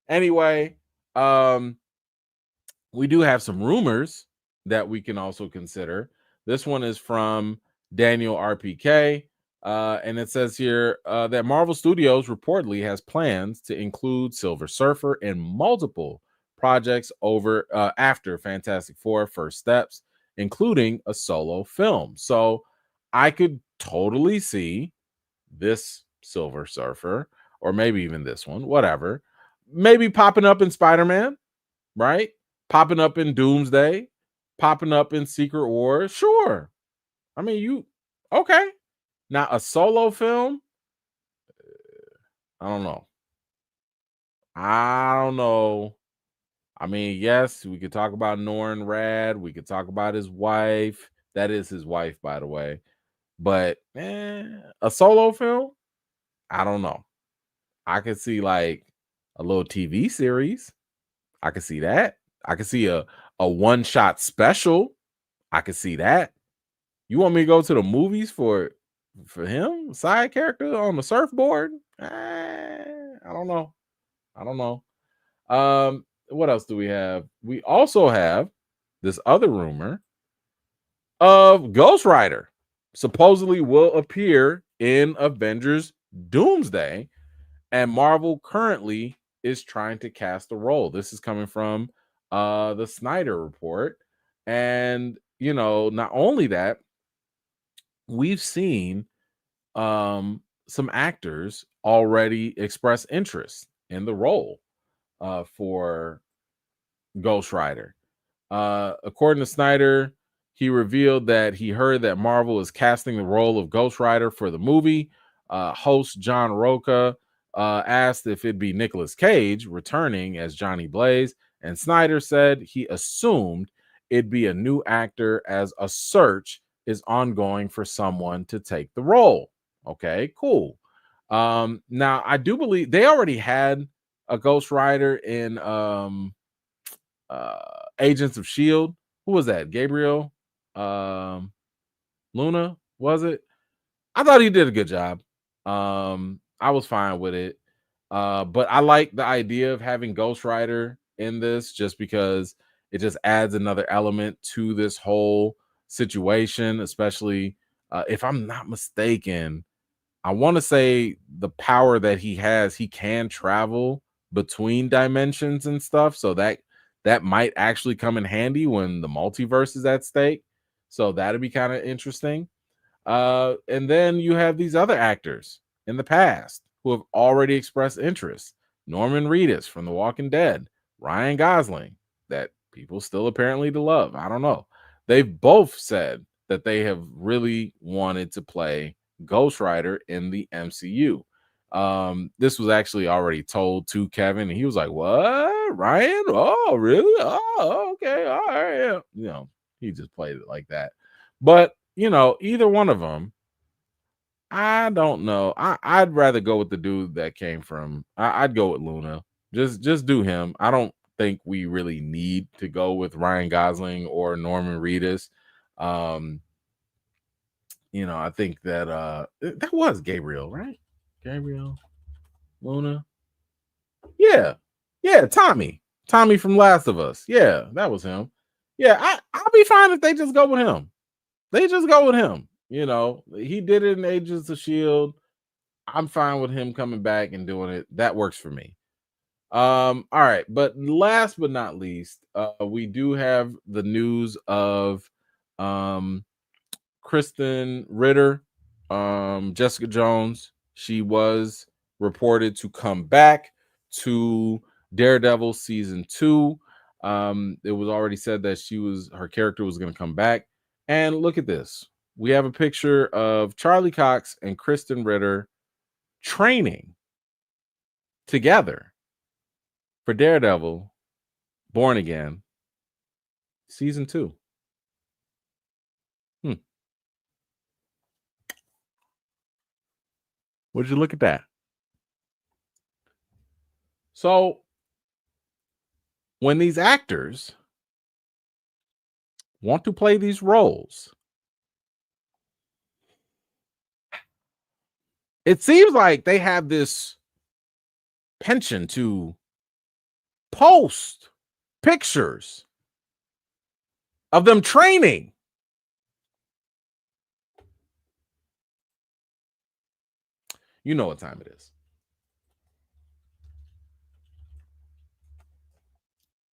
Anyway, um, we do have some rumors that we can also consider. This one is from Daniel RPK. And it says here that Marvel Studios reportedly has plans to include Silver Surfer in multiple projects over after Fantastic Four First Steps, including a solo film. So I could totally see this Silver Surfer, or maybe even this one, whatever, maybe popping up in Spider-Man, right? Popping up in Doomsday, popping up in Secret Wars. Sure. I mean, you okay. Now a solo film, I don't know. I don't know. I mean, yes, we could talk about Norrin Rad. We could talk about his wife. That is his wife, by the way. But a solo film, I don't know. I could see like a little TV series. I could see that. I could see a one shot special. I could see that. You want me to go to the movies for him, side character on the surfboard? I don't know. I don't know. What else do we have? We also have this other rumor of Ghost Rider supposedly will appear in Avengers Doomsday, and Marvel currently is trying to cast a role. This is coming from the Snyder report. And not only that, we've seen some actors already express interest in the role for Ghost Rider. According to Snyder, he revealed that he heard that Marvel is casting the role of Ghost Rider for the movie. Host John Roca asked if it'd be Nicolas Cage returning as Johnny Blaze, and Snyder said he assumed it'd be a new actor as a search is ongoing for someone to take the role. Okay, cool. Now I do believe they already had a Ghost Rider in uh Agents of Shield. Who was that? Gabriel Luna, was it? I thought he did a good job. I was fine with it. But I like the idea of having Ghost Rider in this just because it just adds another element to this whole situation, especially if I'm not mistaken, I want to say the power that he has, he can travel between dimensions and stuff. So that might actually come in handy when the multiverse is at stake. So that'd be kind of interesting. And then you have these other actors in the past who have already expressed interest. Norman Reedus from The Walking Dead, Ryan Gosling, that people still apparently to love. I don't know. They've both said that they have really wanted to play Ghost Rider in the MCU. This was actually already told to Kevin, and he was like, "What, Ryan? Oh, really? Oh, okay, all right, yeah." He just played it like that. But either one of them, I don't know. I'd rather go with the dude that came from. I'd go with Luna. Just do him. I don't think we really need to go with Ryan Gosling or Norman Reedus. Um, I think that that was Gabriel, right? Gabriel Luna. Yeah, yeah. Tommy from Last of Us. Yeah, that was him. Yeah, I'll be fine if they just go with him. They just go with him. He did it in Agents of Shield. I'm fine with him coming back and doing it. That works for me. All right, but last but not least, we do have the news of um Kristen Ritter, Jessica Jones. She was reported to come back to Daredevil season 2. It was already said that her character was going to come back. And look at this. We have a picture of Charlie Cox and Kristen Ritter training together for Daredevil Born Again season 2. Hmm. Would you look at that? So when these actors want to play these roles, it seems like they have this penchant to post pictures of them training. You know what time it is.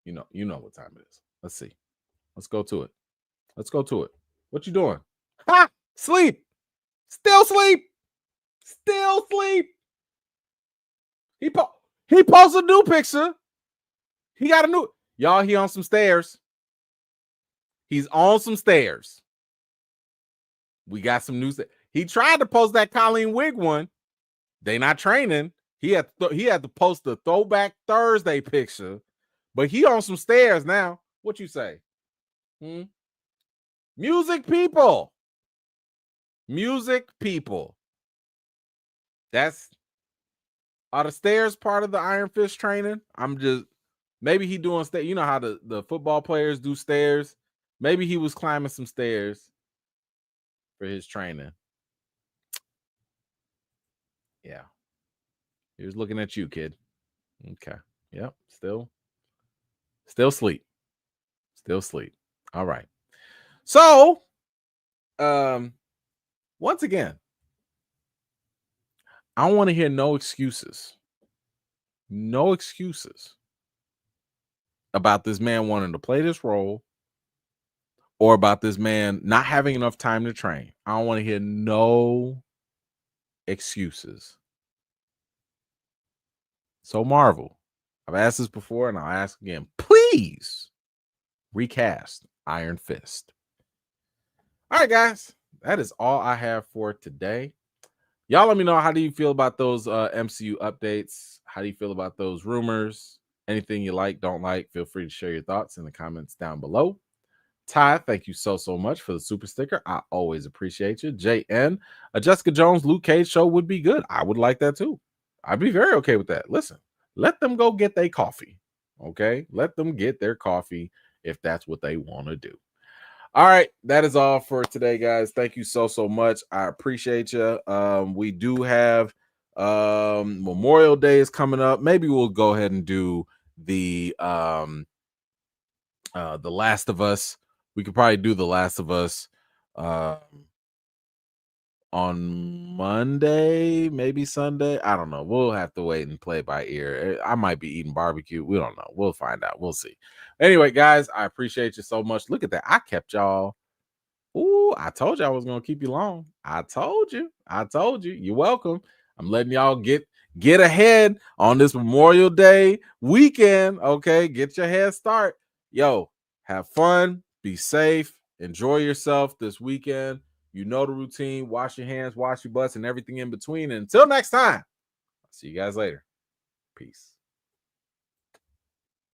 You know what time it is. Let's see. Let's go to it. Let's go to it. What you doing? Ha! Sleep. Still sleep. Still sleep. He posted a new picture. He got a new. Y'all, he on some stairs. He's on some stairs. We got some news. He tried to post that Colleen Wig one. They not training. He had to post the Throwback Thursday picture, but he on some stairs now. What you say? Music people. Music people. Are the stairs part of the Iron Fist training? Maybe he doing stairs. You know how the football players do stairs. Maybe he was climbing some stairs for his training. Yeah. He was looking at you, kid. Okay. Yep. Still sleep. Still sleep. All right. So, once again, I want to hear no excuses. No excuses about this man wanting to play this role or about this man not having enough time to train. I don't want to hear no excuses. So Marvel, I've asked this before and I'll ask again. Please recast Iron Fist. All right, guys. That is all I have for today. Y'all let me know, how do you feel about those MCU updates? How do you feel about those rumors? Anything you like, don't like, feel free to share your thoughts in the comments down below. Ty, thank you so much for the super sticker. I always appreciate you. JN, a Jessica Jones, Luke Cage show would be good. I would like that too. I'd be very okay with that. Listen, let them go get their coffee. Okay? Let them get their coffee if that's what they want to do. All right, that is all for today, guys. Thank you so much. I appreciate you. We do have Memorial Day is coming up. Maybe we'll go ahead and do the Last of Us. We could probably do The Last of Us on Monday, maybe Sunday. I don't know. We'll have to wait and play by ear. I might be eating barbecue. We don't know. We'll find out. We'll see. Anyway, guys, I appreciate you so much. Look at that. I kept y'all. Ooh, I told you I was gonna keep you long. I told you. You're welcome. I'm letting y'all get ahead on this Memorial Day weekend. Okay, get your head start. Yo, have fun, be safe, enjoy yourself this weekend. You know the routine. Wash your hands, wash your butts, and everything in between. And until next time, I'll see you guys later. Peace.